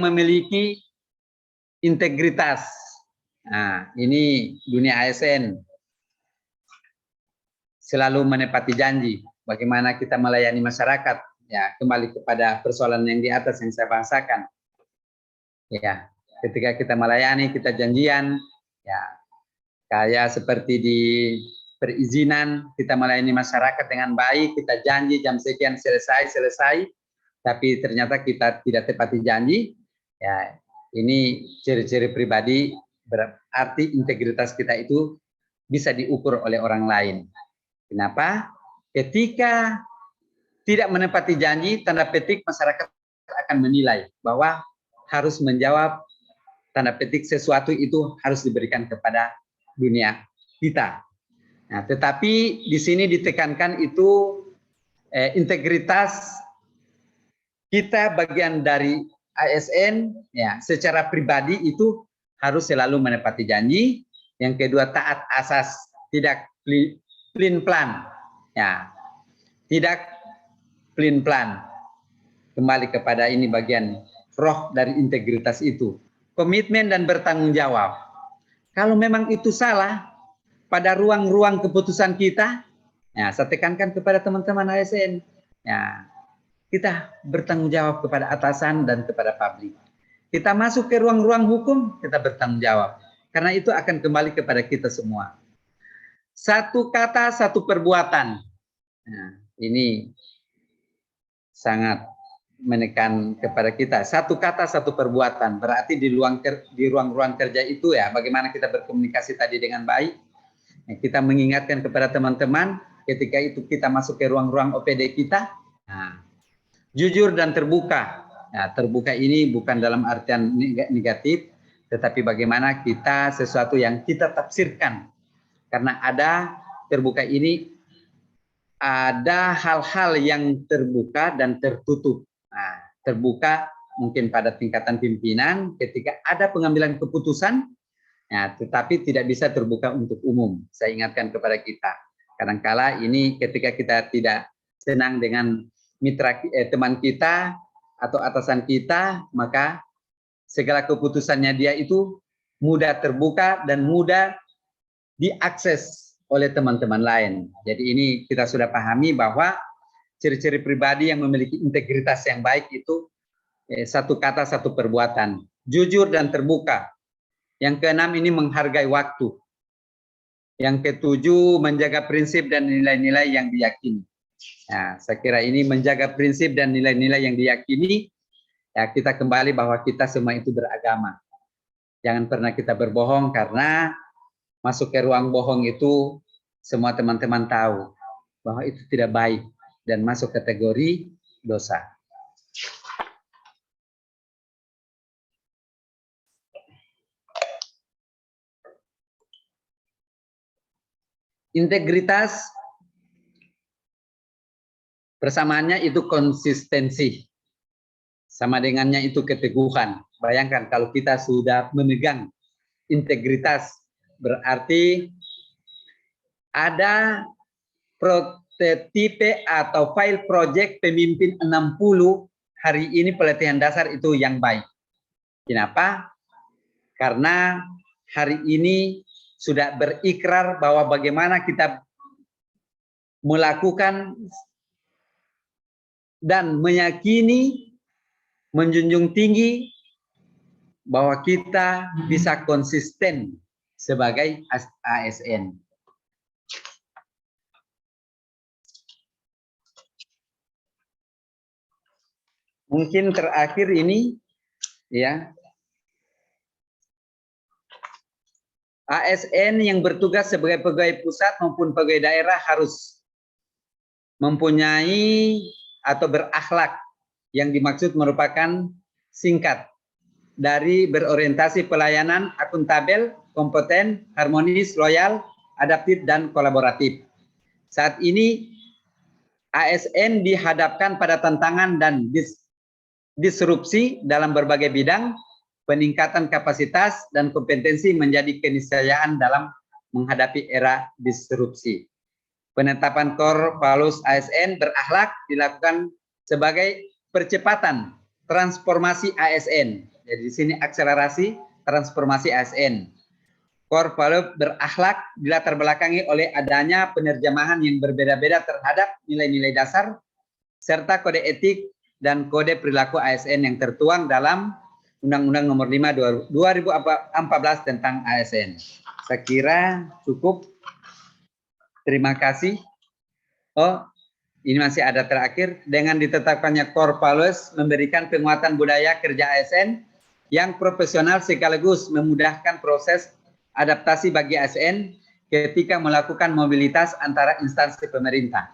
memiliki integritas. Nah, ini dunia ASN selalu menepati janji. Bagaimana kita melayani masyarakat? Ya, kembali kepada persoalan yang di atas yang saya bahasakan. Ya, ketika kita melayani, kita janjian. Ya, kayak seperti di perizinan, kita melayani masyarakat dengan baik, kita janji jam sekian selesai, tapi ternyata kita tidak tepati janji. Ya, ini ciri-ciri pribadi, berarti integritas kita itu bisa diukur oleh orang lain. Kenapa? Ketika tidak menepati janji, tanda petik masyarakat akan menilai bahwa harus menjawab tanda petik sesuatu itu harus diberikan kepada dunia kita. Nah, tetapi di sini ditekankan itu integritas kita bagian dari ASN, ya, secara pribadi itu harus selalu menepati janji. Yang kedua, taat asas, tidak pelin-pelan, ya, tidak pelin-pelan. Kembali kepada ini bagian roh dari integritas itu, komitmen dan bertanggung jawab. Kalau memang itu salah pada ruang-ruang keputusan kita, ya, saya tekankan kepada teman-teman ASN, ya, kita bertanggung jawab kepada atasan dan kepada publik. Kita masuk ke ruang-ruang hukum, kita bertanggung jawab. Karena itu akan kembali kepada kita semua. Satu kata, satu perbuatan. Nah, ini sangat menekan kepada kita. Satu kata, satu perbuatan. Berarti di ruang-ruang kerja itu, ya, bagaimana kita berkomunikasi tadi dengan baik. Kita mengingatkan kepada teman-teman ketika itu kita masuk ke ruang-ruang OPD kita. Nah, jujur dan terbuka. Nah, terbuka ini bukan dalam artian negatif, tetapi bagaimana kita sesuatu yang kita tafsirkan Karena ada terbuka ini, ada hal-hal yang terbuka dan tertutup. Nah, terbuka mungkin pada tingkatan pimpinan ketika ada pengambilan keputusan, ya, tetapi tidak bisa terbuka untuk umum. Saya ingatkan kepada kita, kadangkala ini ketika kita tidak senang dengan teman kita atau atasan kita, maka segala keputusannya dia itu mudah terbuka dan mudah diakses oleh teman-teman lain. Jadi ini kita sudah pahami bahwa ciri-ciri pribadi yang memiliki integritas yang baik itu satu kata satu perbuatan, jujur dan terbuka. Yang keenam ini menghargai waktu. Yang ketujuh menjaga prinsip dan nilai-nilai yang diyakini. Nah, saya kira ini menjaga prinsip dan nilai-nilai yang diyakini. Ya, kita kembali bahwa kita semua itu beragama. Jangan pernah kita berbohong, karena masuk ke ruang bohong itu semua teman-teman tahu bahwa itu tidak baik dan masuk kategori dosa. Integritas persamaannya itu konsistensi. Sama dengannya itu keteguhan. Bayangkan kalau kita sudah memegang integritas, berarti ada prototipe atau file project pemimpin 60 hari ini pelatihan dasar itu yang baik. Kenapa? Karena hari ini sudah berikrar bahwa bagaimana kita melakukan dan meyakini, menjunjung tinggi bahwa kita bisa konsisten sebagai ASN. Mungkin terakhir ini, ya, ASN yang bertugas sebagai pegawai pusat maupun pegawai daerah harus mempunyai atau berakhlak, yang dimaksud merupakan singkat dari berorientasi pelayanan, akuntabel, kompeten, harmonis, loyal, adaptif, dan kolaboratif. Saat ini ASN dihadapkan pada tantangan dan disrupsi dalam berbagai bidang. Peningkatan kapasitas dan kompetensi menjadi keniscayaan dalam menghadapi era disrupsi. Penetapan core values ASN berakhlak dilakukan sebagai percepatan transformasi ASN. Jadi di sini akselerasi transformasi ASN. Core value berakhlak dilatar belakangi oleh adanya penerjemahan yang berbeda-beda terhadap nilai-nilai dasar serta kode etik dan kode perilaku ASN yang tertuang dalam Undang-Undang Nomor 5 2014 tentang ASN. Saya kira cukup. Terima kasih. Oh, ini masih ada terakhir. Dengan ditetapkannya core values memberikan penguatan budaya kerja ASN yang profesional sekaligus memudahkan proses adaptasi bagi ASN ketika melakukan mobilitas antara instansi pemerintah.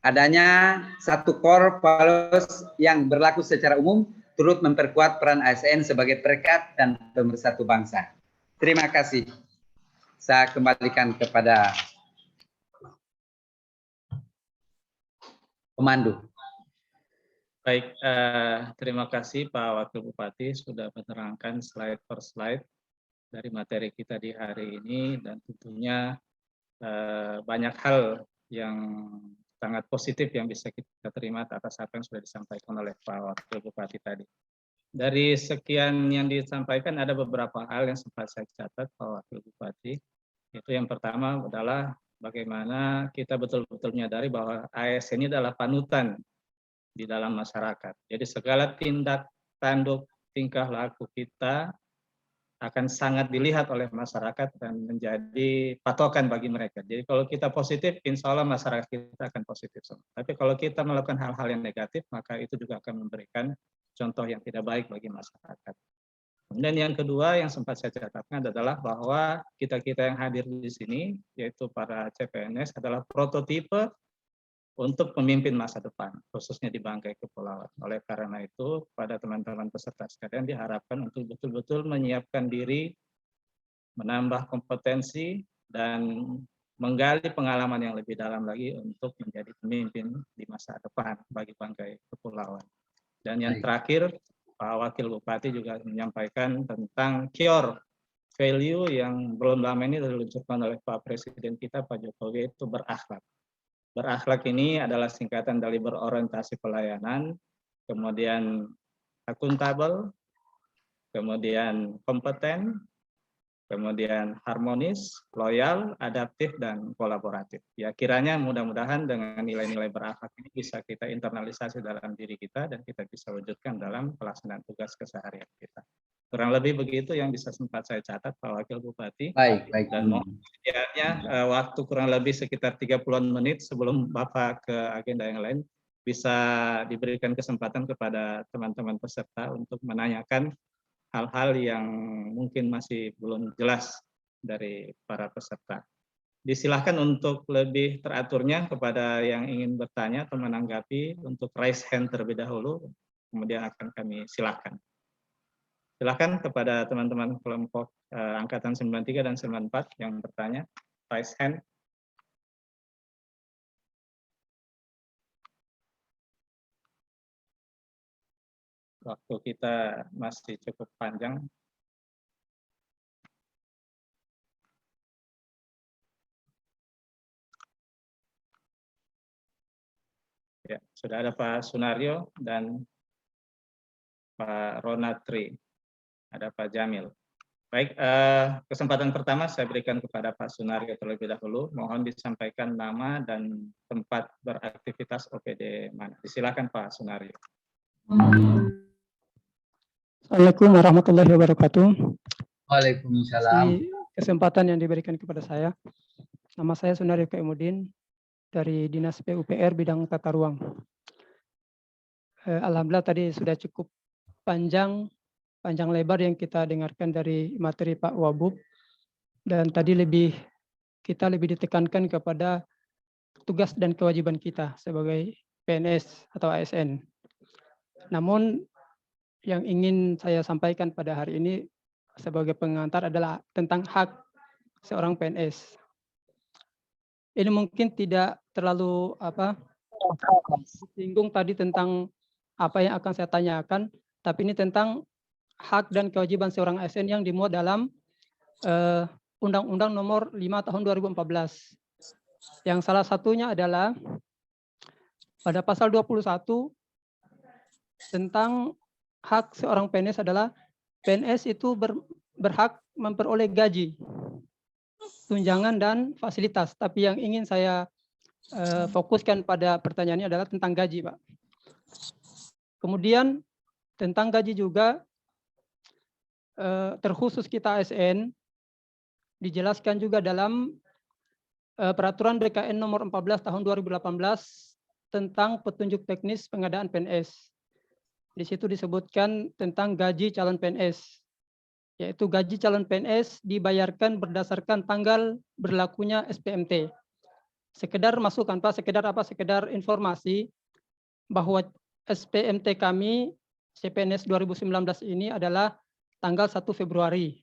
Adanya satu core values yang berlaku secara umum turut memperkuat peran ASN sebagai perekat dan pemersatu bangsa. Terima kasih. Saya kembalikan kepada pemandu. Baik, terima kasih Pak Wakil Bupati sudah menerangkan slide per slide dari materi kita di hari ini, dan tentunya banyak hal yang sangat positif yang bisa kita terima atas apa yang sudah disampaikan oleh Pak Wakil Bupati tadi. Dari sekian yang disampaikan ada beberapa hal yang sempat saya catat Pak Wakil Bupati. Itu yang pertama adalah bagaimana kita betul-betul menyadari bahwa ASN ini adalah panutan di dalam masyarakat. Jadi segala tindak tanduk tingkah laku kita akan sangat dilihat oleh masyarakat dan menjadi patokan bagi mereka. Jadi kalau kita positif, insya Allah masyarakat kita akan positif. Tapi kalau kita melakukan hal-hal yang negatif, maka itu juga akan memberikan contoh yang tidak baik bagi masyarakat. Kemudian yang kedua yang sempat saya catatkan adalah bahwa kita-kita yang hadir di sini, yaitu para CPNS, adalah prototipe untuk pemimpin masa depan, khususnya di Banggai Kepulauan. Oleh karena itu, pada teman-teman peserta sekalian diharapkan untuk betul-betul menyiapkan diri, menambah kompetensi, dan menggali pengalaman yang lebih dalam lagi untuk menjadi pemimpin di masa depan bagi Banggai Kepulauan. Dan yang Baik. terakhir, Pak Wakil Bupati juga menyampaikan tentang core value yang belum lama ini diluncurkan oleh Pak Presiden kita, Pak Jokowi, itu berakhlak. Berakhlak ini adalah singkatan dari berorientasi pelayanan, kemudian akuntabel, kemudian kompeten, kemudian harmonis, loyal, adaptif, dan kolaboratif. Ya, kiranya mudah-mudahan dengan nilai-nilai berakhlak ini bisa kita internalisasi dalam diri kita dan kita bisa wujudkan dalam pelaksanaan tugas keseharian kita. Kurang lebih begitu yang bisa sempat saya catat, Pak Wakil Bupati. Baik, baik. Dan mohon kiranya waktu kurang lebih sekitar 30-an menit sebelum Bapak ke agenda yang lain, bisa diberikan kesempatan kepada teman-teman peserta untuk menanyakan hal-hal yang mungkin masih belum jelas dari para peserta. Disilahkan untuk lebih teraturnya kepada yang ingin bertanya atau menanggapi untuk raise hand terlebih dahulu, kemudian akan kami silakan. Silakan kepada teman-teman kelompok angkatan 93 dan 94 yang bertanya, raise hand. Waktu kita masih cukup panjang. Ya, sudah ada Pak Sunario dan Pak Ronatri, ada Pak Jamil. Baik, kesempatan pertama saya berikan kepada Pak Sunario terlebih dahulu. Mohon disampaikan nama dan tempat beraktivitas OPD mana. Silakan Pak Sunario. Assalamualaikum warahmatullahi wabarakatuh. Waalaikumsalam. Di kesempatan yang diberikan kepada saya, nama saya Sunario Keimudin dari Dinas PUPR bidang tata ruang. Alhamdulillah tadi sudah cukup panjang lebar yang kita dengarkan dari materi Pak Wabub, dan tadi kita lebih ditekankan kepada tugas dan kewajiban kita sebagai PNS atau ASN. Namun yang ingin saya sampaikan pada hari ini sebagai pengantar adalah tentang hak seorang PNS. Ini mungkin tidak terlalu singgung tadi tentang apa yang akan saya tanyakan, tapi ini tentang hak dan kewajiban seorang ASN yang dimuat dalam Undang-Undang Nomor 5 Tahun 2014. Yang salah satunya adalah pada pasal 21 tentang hak seorang PNS adalah PNS itu berhak memperoleh gaji, tunjangan, dan fasilitas. Tapi yang ingin saya fokuskan pada pertanyaannya adalah tentang gaji, Pak. Kemudian tentang gaji juga, terkhusus kita ASN, dijelaskan juga dalam Peraturan BKN Nomor 14 Tahun 2018 tentang petunjuk teknis pengadaan PNS. Di situ disebutkan tentang gaji calon PNS, yaitu gaji calon PNS dibayarkan berdasarkan tanggal berlakunya SPMT. Sekedar masukan Pak, sekedar informasi bahwa SPMT kami CPNS 2019 ini adalah tanggal 1 Februari.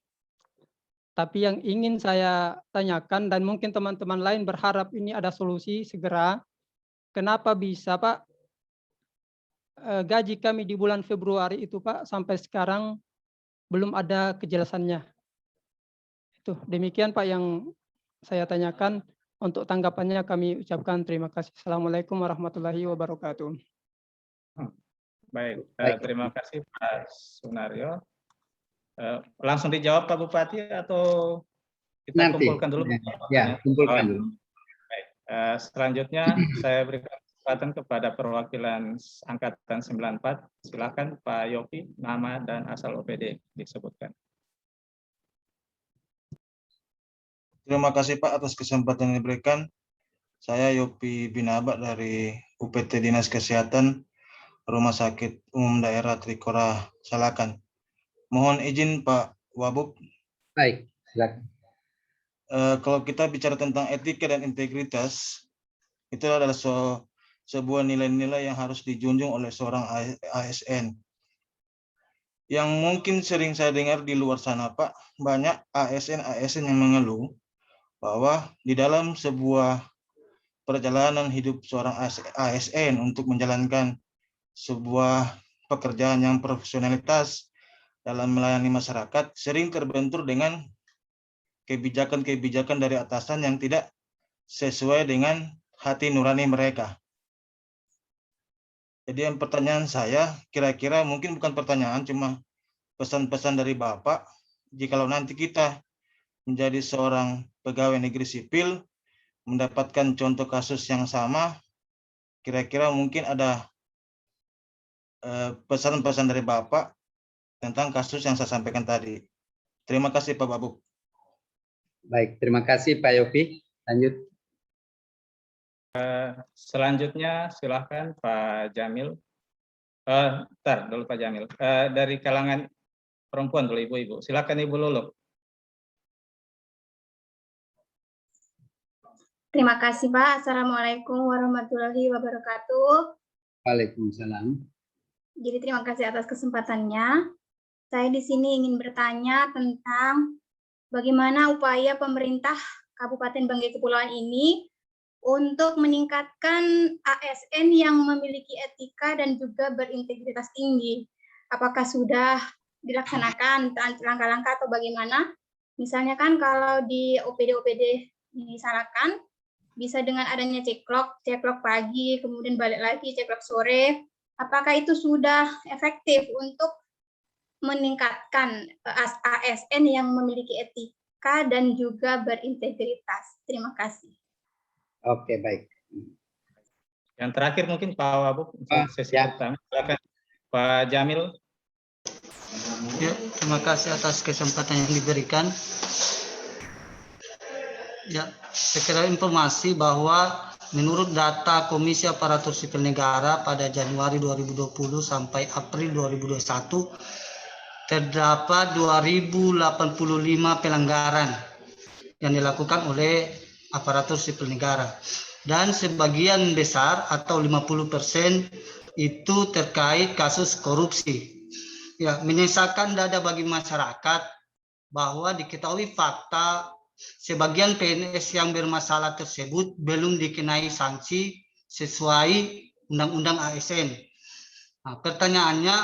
Tapi yang ingin saya tanyakan, dan mungkin teman-teman lain berharap ini ada solusi segera, kenapa bisa Pak gaji kami di bulan Februari itu Pak sampai sekarang belum ada kejelasannya. Itu demikian Pak yang saya tanyakan. Untuk tanggapannya kami ucapkan terima kasih. Assalamualaikum warahmatullahi wabarakatuh. Baik, terima kasih Pak Sunario. Langsung dijawab Pak Bupati atau kita Nanti kumpulkan dulu? Ya, kumpulkan dulu. Baik, selanjutnya saya berikan kesempatan kepada perwakilan Angkatan 94. Silakan Pak Yopi, nama dan asal OPD disebutkan. Terima kasih Pak atas kesempatan yang diberikan. Saya Yopi Binabak dari UPT Dinas Kesehatan Rumah Sakit Umum Daerah Trikora Salakan. Mohon izin Pak Wabub. Baik, silakan. Kalau kita bicara tentang etika dan integritas, itu adalah sebuah nilai-nilai yang harus dijunjung oleh seorang ASN. Yang mungkin sering saya dengar di luar sana Pak, banyak ASN yang mengeluh bahwa di dalam sebuah perjalanan hidup seorang ASN untuk menjalankan sebuah pekerjaan yang profesionalitas dalam melayani masyarakat sering terbentur dengan kebijakan-kebijakan dari atasan yang tidak sesuai dengan hati nurani mereka. Jadi yang pertanyaan saya, kira-kira mungkin bukan pertanyaan, cuma pesan-pesan dari Bapak, jikalau nanti kita menjadi seorang pegawai negeri sipil, mendapatkan contoh kasus yang sama, kira-kira mungkin ada pesan-pesan dari Bapak tentang kasus yang saya sampaikan tadi. Terima kasih Pak Babuk. Baik, terima kasih Pak Yopi. Lanjut. Selanjutnya silakan Pak Jamil. Ntar dulu Pak Jamil. Dari kalangan perempuan dulu ibu-ibu. Silakan Ibu Lulu. Terima kasih Pak. Assalamualaikum warahmatullahi wabarakatuh. Waalaikumsalam. Jadi terima kasih atas kesempatannya. Saya di sini ingin bertanya tentang bagaimana upaya pemerintah Kabupaten Banggai Kepulauan ini untuk meningkatkan ASN yang memiliki etika dan juga berintegritas tinggi. Apakah sudah dilaksanakan langkah-langkah atau bagaimana? Misalnya kan kalau di OPD-OPD disarankan bisa dengan adanya ceklok pagi, kemudian balik lagi ceklok sore. Apakah itu sudah efektif untuk meningkatkan ASN yang memiliki etika dan juga berintegritas? Terima kasih. Oke, baik. Yang terakhir mungkin Pak Wabuk untuk sesi ya. pertama. Silakan Pak Jamil. Ya, terima kasih atas kesempatan yang diberikan. Ya, sekedar informasi bahwa menurut data Komisi Aparatur Sipil Negara pada Januari 2020 sampai April 2021 terdapat 2085 pelanggaran yang dilakukan oleh aparatur sipil negara, dan sebagian besar atau 50% itu terkait kasus korupsi. Ya, menyesalkan dada bagi masyarakat bahwa diketahui fakta sebagian PNS yang bermasalah tersebut belum dikenai sanksi sesuai Undang-Undang ASN. Nah, pertanyaannya,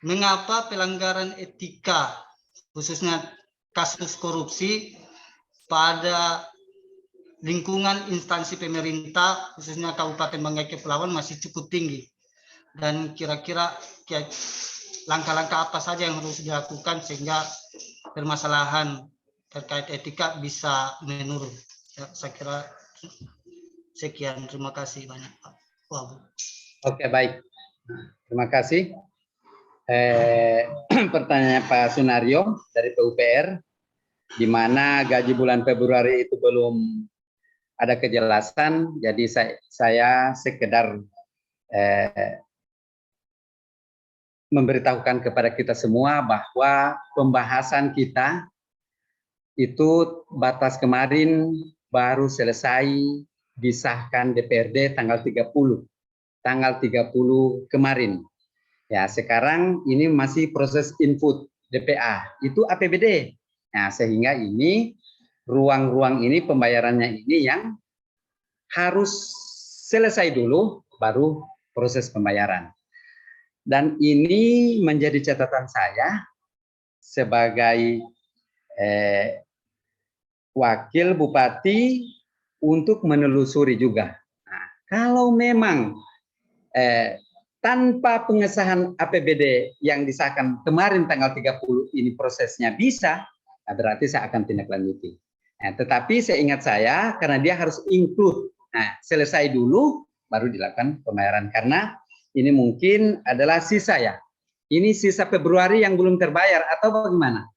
mengapa pelanggaran etika, khususnya kasus korupsi, pada lingkungan instansi pemerintah, khususnya Kabupaten Banggai Kepulauan, masih cukup tinggi? Dan kira-kira langkah-langkah apa saja yang harus dilakukan sehingga permasalahan terkait etika bisa menurun? Ya, saya kira sekian. Terima kasih banyak Pak. Wow. Oke, baik. Terima kasih. Pertanyaan Pak Sunario dari PUPR, di mana gaji bulan Februari itu belum ada kejelasan, jadi saya sekedar memberitahukan kepada kita semua bahwa pembahasan kita itu batas kemarin baru selesai disahkan DPRD tanggal 30 kemarin. Ya, sekarang ini masih proses input DPA, itu APBD. Nah, sehingga ini ruang-ruang ini pembayarannya ini yang harus selesai dulu baru proses pembayaran. Dan ini menjadi catatan saya sebagai wakil bupati untuk menelusuri juga. Nah, kalau memang tanpa pengesahan APBD yang disahkan kemarin tanggal 30 ini prosesnya bisa, nah berarti saya akan tindak lanjuti. Nah, tetapi seingat saya, karena dia harus include, nah selesai dulu baru dilakukan pembayaran, karena ini mungkin adalah sisa ya. Ini sisa Februari yang belum terbayar atau bagaimana?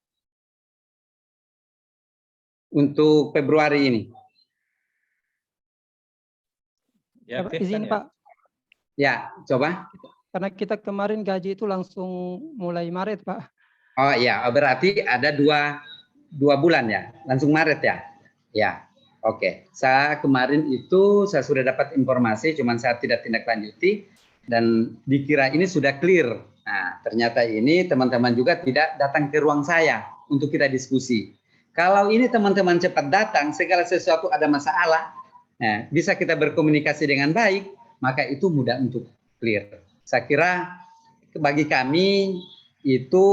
Untuk Februari ini. Ya, Izin Pak, Ya, coba. karena kita kemarin gaji itu langsung mulai Maret Pak. Oh iya, berarti ada dua bulan ya, langsung Maret ya. Ya, oke. Saya kemarin itu saya sudah dapat informasi, cuman saya tidak tindak lanjuti dan dikira ini sudah clear. Nah, ternyata ini teman-teman juga tidak datang ke ruang saya untuk kita diskusi. Kalau ini teman-teman cepat datang, segala sesuatu ada masalah, nah, bisa kita berkomunikasi dengan baik, maka itu mudah untuk clear. Saya kira bagi kami itu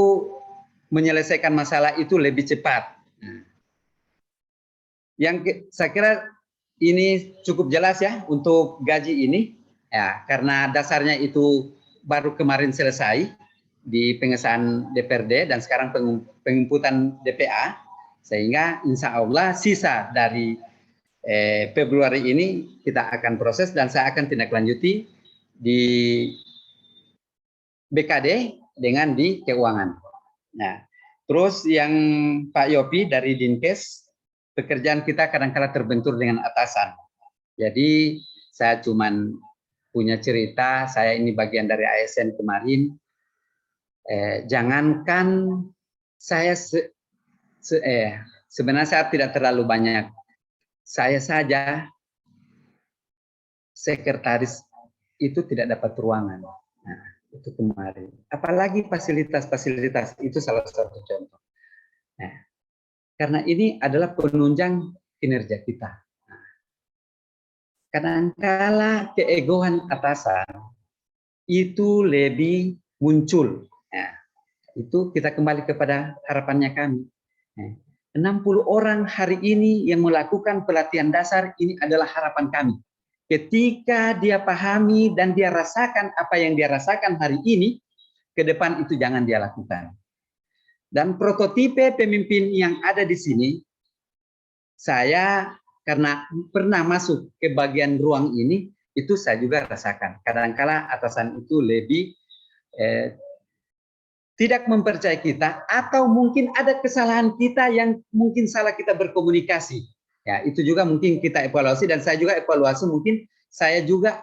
menyelesaikan masalah itu lebih cepat. Nah, yang saya kira ini cukup jelas ya untuk gaji ini, ya karena dasarnya itu baru kemarin selesai di pengesahan DPRD dan sekarang penginputan DPA, sehingga insya Allah sisa dari Februari ini kita akan proses dan saya akan tindak lanjuti di BKD dengan di keuangan. Nah, terus yang Pak Yopi dari Dinkes, pekerjaan kita kadang-kala terbentur dengan atasan. Jadi saya cuman punya cerita, saya ini bagian dari ASN kemarin. Jangankan saya sebenarnya saya tidak terlalu banyak. Saya saja sekretaris itu tidak dapat ruangan. Nah, itu kemarin. Apalagi fasilitas-fasilitas itu salah satu contoh. Nah, karena ini adalah penunjang kinerja kita. Nah, kadangkala keegoan atasan itu lebih muncul. Nah, itu kita kembali kepada harapannya kami. Nah, 60 orang hari ini yang melakukan pelatihan dasar ini adalah harapan kami. Ketika dia pahami dan dia rasakan apa yang dia rasakan hari ini, ke depan itu jangan dia lakukan. Dan prototipe pemimpin yang ada di sini, saya karena pernah masuk ke bagian ruang ini, itu saya juga rasakan. Kadangkala atasan itu lebih tidak mempercayai kita, atau mungkin ada kesalahan kita yang mungkin salah kita berkomunikasi. Ya, itu juga mungkin kita evaluasi dan saya juga evaluasi, mungkin saya juga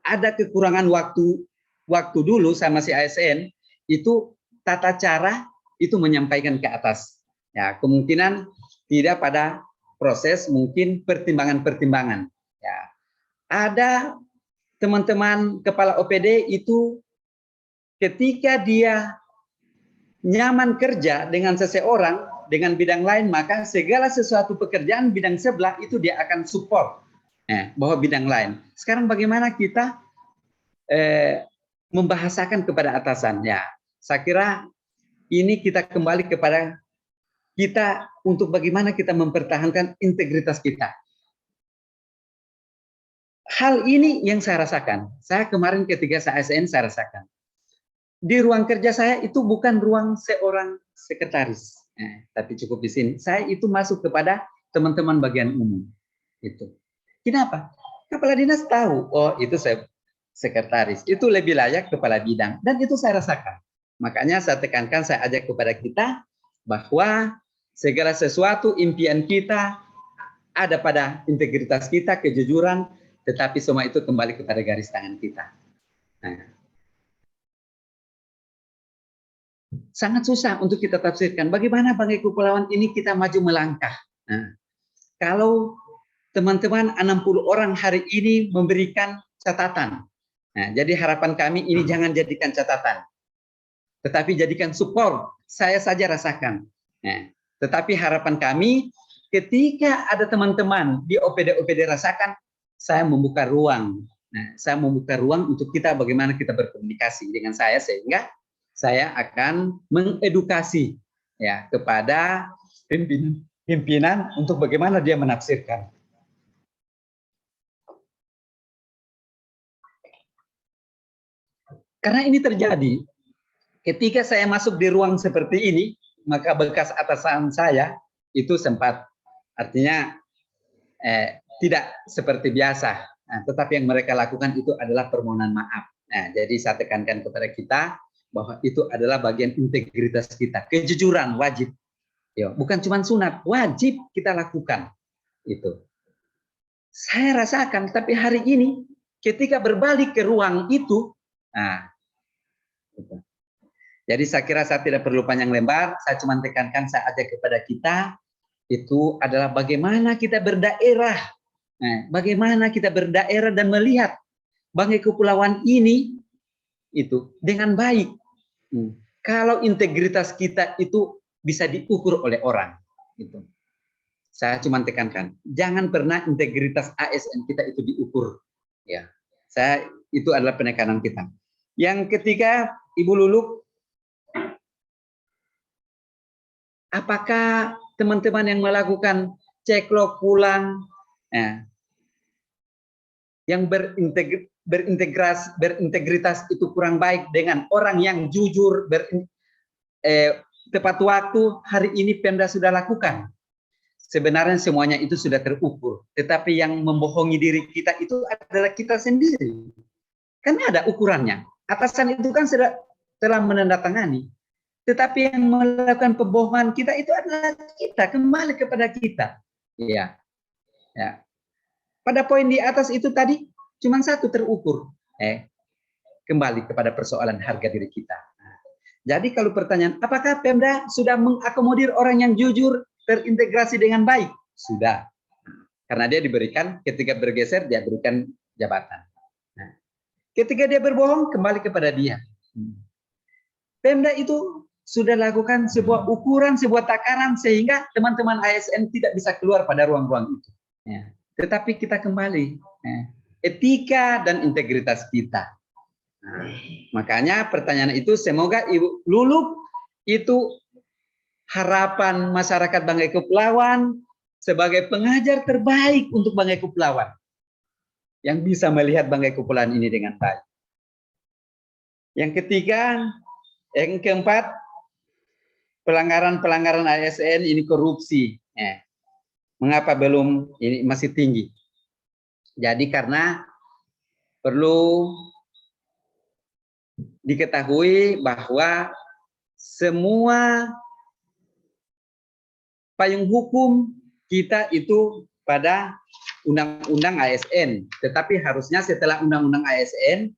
ada kekurangan waktu dulu sama si ASN, itu tata cara itu menyampaikan ke atas. Ya, kemungkinan tidak pada proses mungkin pertimbangan-pertimbangan. Ya. Ada teman-teman kepala OPD itu ketika dia nyaman kerja dengan seseorang, dengan bidang lain, maka segala sesuatu pekerjaan bidang sebelah itu dia akan support bahwa bidang lain. Sekarang bagaimana kita membahasakan kepada atasan? Ya, saya kira ini kita kembali kepada kita untuk bagaimana kita mempertahankan integritas kita. Hal ini yang saya rasakan. Saya kemarin ketika saya ASN saya rasakan. Di ruang kerja saya itu bukan ruang seorang sekretaris, tapi cukup di sini. Saya itu masuk kepada teman-teman bagian umum. Itu. Kenapa? Kepala dinas tahu, oh itu saya sekretaris. Itu lebih layak kepala bidang. Dan itu saya rasakan. Makanya saya tekankan, saya ajak kepada kita bahwa segala sesuatu impian kita ada pada integritas kita, kejujuran, tetapi semua itu kembali kepada garis tangan kita. Nah, sangat susah untuk kita tafsirkan bagaimana Banggai Kepulauan ini kita maju melangkah. Nah, kalau teman-teman 60 orang hari ini memberikan catatan. Nah, jadi harapan kami ini jangan jadikan catatan, tetapi jadikan support. Saya saja rasakan. Nah, tetapi harapan kami ketika ada teman-teman di OPD-OPD rasakan, saya membuka ruang. Nah, saya membuka ruang untuk kita bagaimana kita berkomunikasi dengan saya, sehingga saya akan mengedukasi ya kepada pimpinan untuk bagaimana dia menafsirkan. Karena ini terjadi ketika saya masuk di ruang seperti ini, maka bekas atasan saya itu sempat artinya tidak seperti biasa. Nah, tetapi yang mereka lakukan itu adalah permohonan maaf. Nah, jadi saya tekankan kepada kita bahwa itu adalah bagian integritas kita. Kejujuran wajib. Ya, bukan cuma sunat, wajib kita lakukan. Itu. Saya rasakan, tapi hari ini ketika berbalik ke ruang itu, nah, gitu. Jadi saya kira saya tidak perlu panjang lebar, saya cuma tekankan, saya ajak kepada kita, itu adalah bagaimana kita berdaerah. Nah, bagaimana kita berdaerah dan melihat Banggai Kepulauan ini itu dengan baik. Kalau integritas kita itu bisa diukur oleh orang. Itu. Saya cuma tekankan, jangan pernah integritas ASN kita itu diukur. Ya, itu adalah penekanan kita. Yang ketiga, Ibu Luluk, apakah teman-teman yang melakukan ceklok pulang, yang berintegritas itu kurang baik dengan orang yang jujur, tepat waktu, hari ini Pemda sudah lakukan. Sebenarnya semuanya itu sudah terukur. Tetapi yang membohongi diri kita itu adalah kita sendiri. Karena ada ukurannya. Atasan itu kan telah menandatangani. Tetapi yang melakukan pembohongan kita itu adalah kita. Kembali kepada kita. Ya. Pada poin di atas itu tadi, cuma satu terukur. Kembali kepada persoalan harga diri kita. Jadi kalau pertanyaan, apakah Pemda sudah mengakomodir orang yang jujur, terintegrasi dengan baik? Sudah. Karena dia diberikan, ketika bergeser, dia berikan jabatan. Nah, ketika dia berbohong, kembali kepada dia. Pemda itu sudah lakukan sebuah ukuran, sebuah takaran, sehingga teman-teman ASN tidak bisa keluar pada ruang-ruang itu. Tetapi kita kembali, etika dan integritas kita. Nah, makanya pertanyaan itu semoga Ibu Luluk itu harapan masyarakat Banggai Kepulauan sebagai pengajar terbaik untuk Banggai Kepulauan yang bisa melihat Banggai Kepulauan ini dengan baik. Yang ketiga, yang keempat, pelanggaran ASN ini korupsi. Mengapa belum ini masih tinggi? Jadi karena perlu diketahui bahwa semua payung hukum kita itu pada undang-undang ASN, tetapi harusnya setelah undang-undang ASN,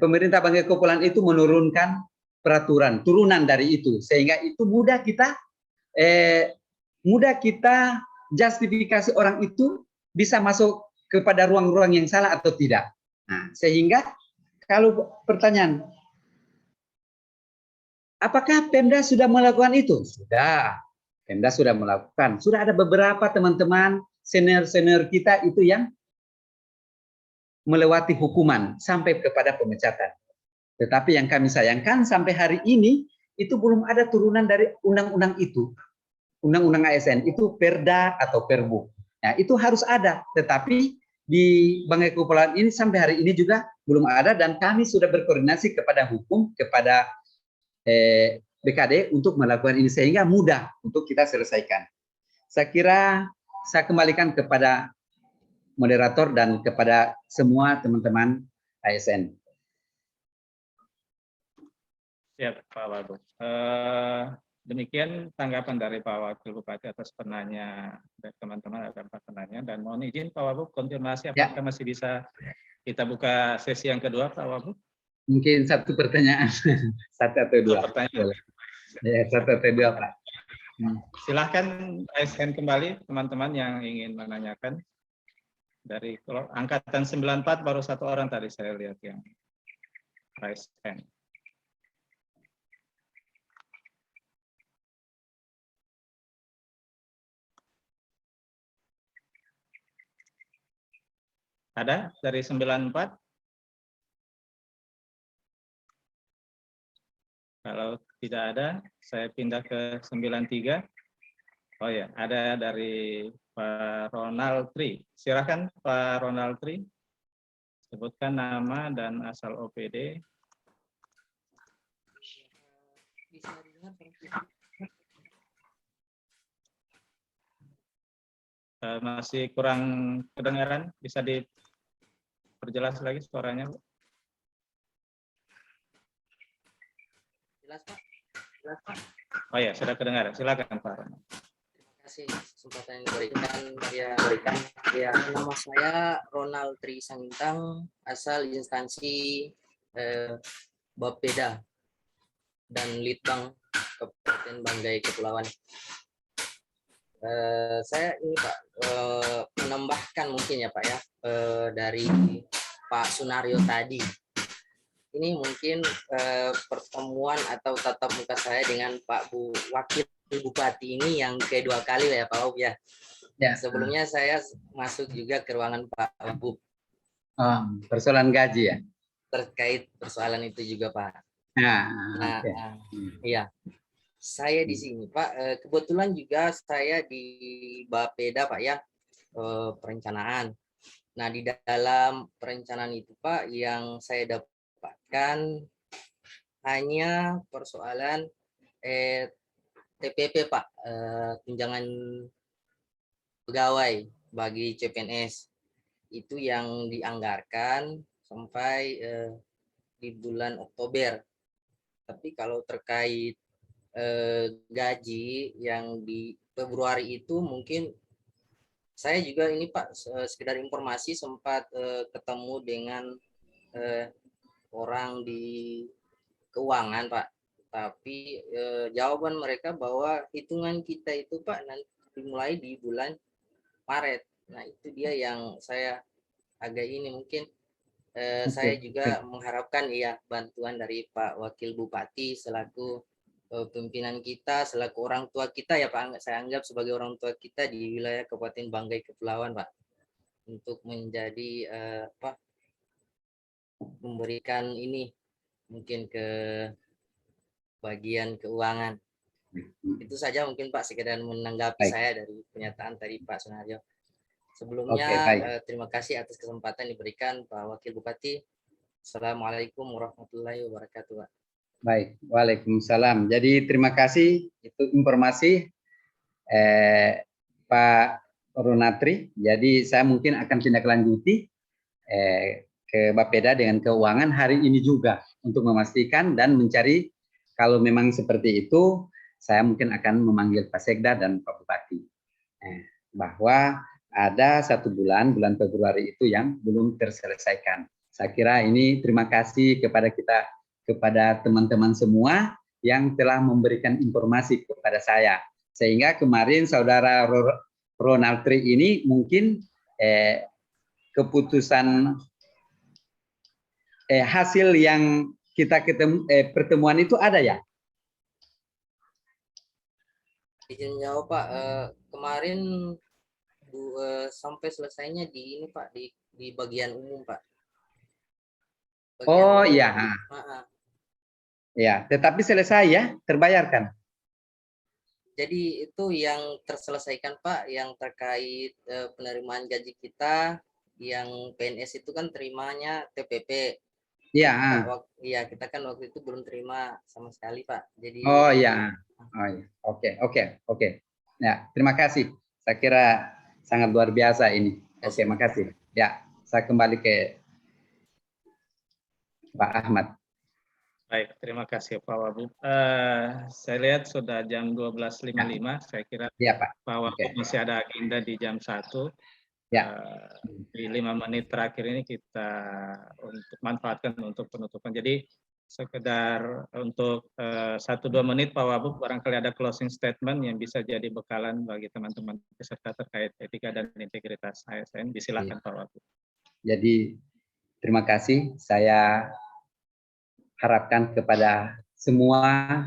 pemerintah Banggai Kepulauan itu menurunkan peraturan turunan dari itu, sehingga itu mudah kita justifikasi orang itu bisa masuk kepada ruang-ruang yang salah atau tidak. Nah, sehingga kalau pertanyaan, apakah Pemda sudah melakukan itu? Sudah. Pemda sudah melakukan. Sudah ada beberapa teman-teman senior-senior kita itu yang melewati hukuman sampai kepada pemecatan. Tetapi yang kami sayangkan sampai hari ini itu belum ada turunan dari undang-undang itu. Undang-undang ASN itu Perda atau Perbu. Nah, itu harus ada. Tetapi di Banggai Kepulauan ini sampai hari ini juga belum ada, dan kami sudah berkoordinasi kepada hukum, kepada BKD untuk melakukan ini sehingga mudah untuk kita selesaikan. Saya kira saya kembalikan kepada moderator dan kepada semua teman-teman ASN. Siap, Pak Wagub. Demikian tanggapan dari Pak Wakil Bupati atas penanya dari teman-teman, ada 4 penanya, dan mohon izin Pak Wagub konfirmasi apakah masih bisa kita buka sesi yang kedua, Pak Wagub? Mungkin satu pertanyaan, satu atau dua. Pertanyaan. Ya, satu atau dua, Pak. Silahkan ASN kembali, teman-teman yang ingin menanyakan. Dari angkatan 94 baru 1 orang tadi saya lihat yang ASN. Ada dari 94? Kalau tidak ada, saya pindah ke 93. Oh ya, ada dari Pak Ronald Tri. Silakan Pak Ronald Tri. Sebutkan nama dan asal OPD. Masih kurang kedengaran, bisa diperjelas lagi suaranya, Bu? Jelas, Pak. Oh ya, sudah kedengaran. Silakan Pak. Terima kasih kesempatan yang diberikan. Ya, nama saya Ronald Tri Sangintang, asal instansi Bapeda dan Litbang Kabupaten Banggai Kepulauan. Saya ini Pak menambahkan mungkin ya Pak ya dari Pak Sunario tadi. Ini mungkin pertemuan atau tatap muka saya dengan Pak Bu Wakil Bupati ini yang kedua kali lah ya Pak Wagub ya. Ya. Sebelumnya saya masuk juga ke ruangan Pak Wagub Persoalan gaji ya. terkait persoalan itu juga Pak. Nah, Nah, oke. iya. Saya di sini Pak, kebetulan juga saya di Bapeda Pak ya, perencanaan. Nah, di dalam perencanaan itu Pak, yang saya dapatkan hanya persoalan TPP Pak, tunjangan pegawai bagi CPNS. Itu yang dianggarkan sampai di bulan Oktober. Tapi kalau terkait gaji yang di Februari itu mungkin saya juga ini Pak sekedar informasi sempat ketemu dengan orang di keuangan Pak, tapi jawaban mereka bahwa hitungan kita itu Pak nanti dimulai di bulan Maret. Nah itu dia yang saya agak ini mungkin saya juga mengharapkan ya bantuan dari Pak Wakil Bupati selaku pimpinan kita, selaku orang tua kita ya Pak, saya anggap sebagai orang tua kita di wilayah Kabupaten Banggai Kepulauan Pak, untuk menjadi memberikan ini mungkin ke bagian keuangan. Itu saja mungkin Pak, sekedar menanggapi saya dari pernyataan tadi Pak Sunaryo. Sebelumnya terima kasih atas kesempatan diberikan Pak Wakil Bupati. Assalamualaikum warahmatullahi wabarakatuh Pak. Baik, waalaikumsalam. Jadi terima kasih itu informasi Pak Ronatri. Jadi saya mungkin akan tindak lanjuti ke Bapeda dengan keuangan hari ini juga untuk memastikan dan mencari kalau memang seperti itu, saya mungkin akan memanggil Pak Sekda dan Pak Bupati bahwa ada 1 bulan Februari itu yang belum terselesaikan. Saya kira ini terima kasih kepada teman-teman semua yang telah memberikan informasi kepada saya. Sehingga kemarin saudara Ronald Tri ini mungkin keputusan hasil yang kita pertemuan itu ada ya? Izin jawab Pak, kemarin sampai selesainya di ini Pak, di bagian umum Pak. Oh iya. Ya, tetapi selesai ya, terbayarkan. Jadi itu yang terselesaikan Pak, yang terkait penerimaan gaji kita, yang PNS itu kan terimanya TPP. Iya. Iya, kita kan waktu itu belum terima sama sekali Pak. Jadi. Oh iya. Oh iya. Oke. Ya, terima kasih. Saya kira sangat luar biasa ini. Oke, makasih. Ya, saya kembali ke Pak Ahmad. Baik, terima kasih Pak Wagub. Saya lihat sudah jam 12.55. Saya kira ya, Pak Wagub masih ada agenda di jam 1. Ya. Di 5 menit terakhir ini kita untuk manfaatkan untuk penutupan. Jadi sekedar untuk 1-2 menit Pak Wagub, barangkali ada closing statement yang bisa jadi bekalan bagi teman-teman peserta terkait etika dan integritas ASN. Disilakan Pak Wagub. Jadi terima kasih. Saya harapkan kepada semua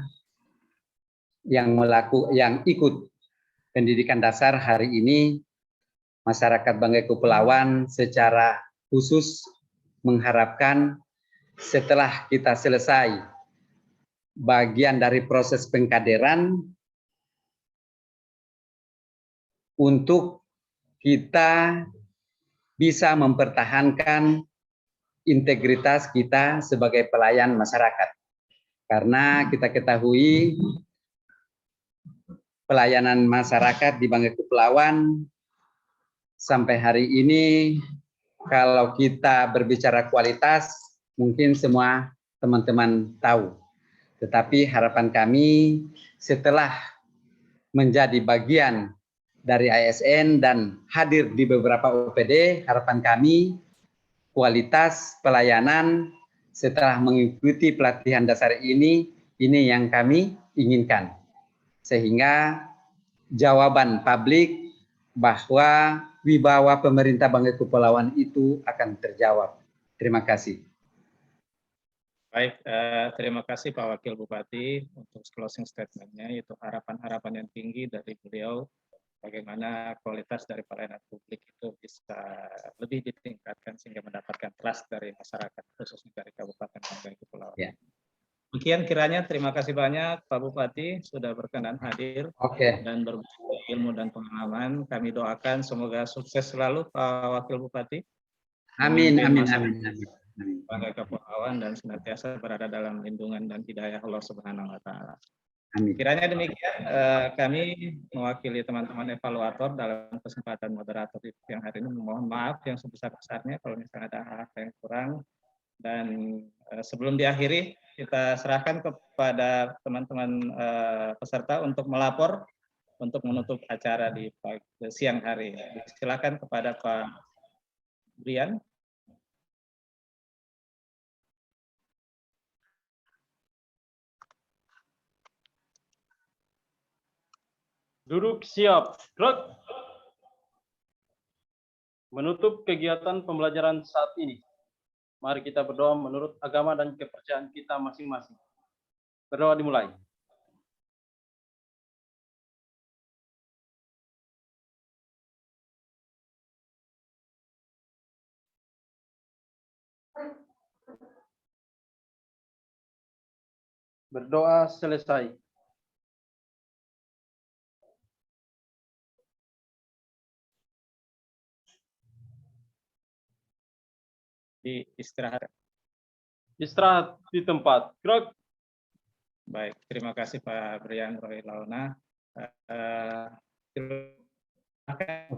yang ikut pendidikan dasar hari ini, masyarakat Banggai Kepulauan secara khusus mengharapkan setelah kita selesai bagian dari proses pengkaderan, untuk kita bisa mempertahankan integritas kita sebagai pelayan masyarakat. Karena kita ketahui pelayanan masyarakat di Banggai Kepulauan sampai hari ini, kalau kita berbicara kualitas, mungkin semua teman-teman tahu. Tetapi harapan kami setelah menjadi bagian dari ASN dan hadir di beberapa OPD, harapan kami kualitas pelayanan setelah mengikuti pelatihan dasar ini yang kami inginkan. Sehingga jawaban publik bahwa wibawa pemerintah Banggai Kepulauan itu akan terjawab. Terima kasih. Baik, terima kasih Pak Wakil Bupati untuk closing statement-nya, yaitu harapan-harapan yang tinggi dari beliau bagaimana kualitas dari pelayanan publik itu bisa lebih ditingkatkan sehingga mendapatkan trust dari masyarakat, khususnya dari Kabupaten Banggai Kepulauan. Ya. Demikian kiranya, terima kasih banyak Pak Bupati sudah berkenan hadir Oke. dan berbagi ilmu dan pengalaman. Kami doakan semoga sukses selalu Pak Wakil Bupati. Amin, Memimpin amin, masyarakat amin, amin. Amin. Banggai Kepulauan dan senantiasa berada dalam lindungan dan hidayah Allah Subhanahu wa taala. Amin. Kiranya demikian, kami mewakili teman-teman evaluator dalam kesempatan moderator yang hari ini mohon maaf yang sebesar-besarnya kalau misalnya ada hal yang kurang, dan sebelum diakhiri kita serahkan kepada teman-teman peserta untuk melapor untuk menutup acara di siang hari. Silakan kepada Pak Brian. Duduk siap. Gerak. Menutup kegiatan pembelajaran saat ini. Mari kita berdoa menurut agama dan kepercayaan kita masing-masing. Berdoa dimulai. Berdoa selesai. Istirahat. Istirahat di tempat. Gerak. Baik, terima kasih Pak Brian Roy Launa. Silakan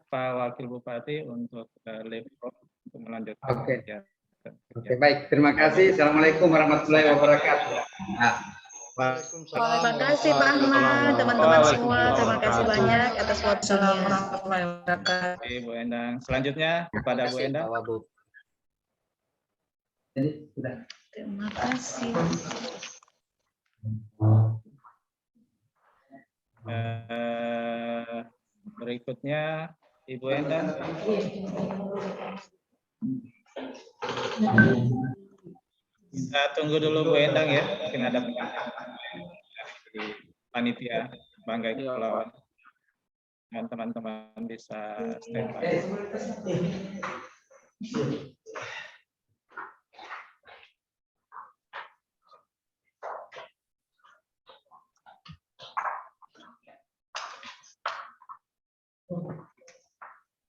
Pak Wakil Bupati untuk live untuk melanjutkan. Oke. Oke, baik. Terima kasih. Assalamualaikum warahmatullahi wabarakatuh. Nah. Terima kasih Pak Ahmad, teman-teman semua. Terima kasih banyak atas waktunya. Assalamualaikum warahmatullahi wabarakatuh. Bu Endang. Selanjutnya kepada Bu Endang. Jadi sudah. Terima kasih. Berikutnya Ibu Endang. Kita tunggu dulu Bu Endang ya, mungkin ada di panitia Banggai Kepulauan dan teman-teman bisa standby.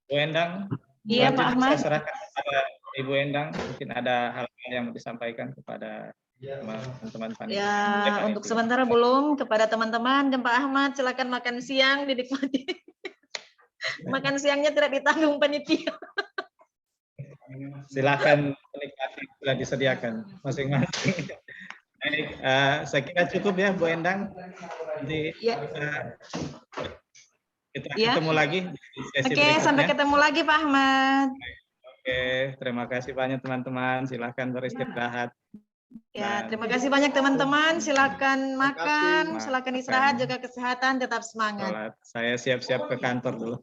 Bu Endang. Iya Pak Ahmad. Saya serahkan kepada Ibu Endang, mungkin ada hal-hal yang mau disampaikan kepada teman-teman panitia. Ya, untuk sementara belum. Kepada teman-teman dan Pak Ahmad, silakan makan siang dinikmati. Makan siangnya tidak ditanggung panitia. Silakan menikmati, sudah disediakan masing-masing. Baik, saya kira cukup ya Bu Endang. Nanti kita ketemu lagi di sesi berikutnya. Sampai ketemu lagi Pak Ahmad. Oke, terima kasih banyak teman-teman. Silakan beristirahat. Ya, terima kasih banyak teman-teman. Silakan makan, silakan istirahat, jaga kesehatan, tetap semangat. Saya siap-siap ke kantor dulu.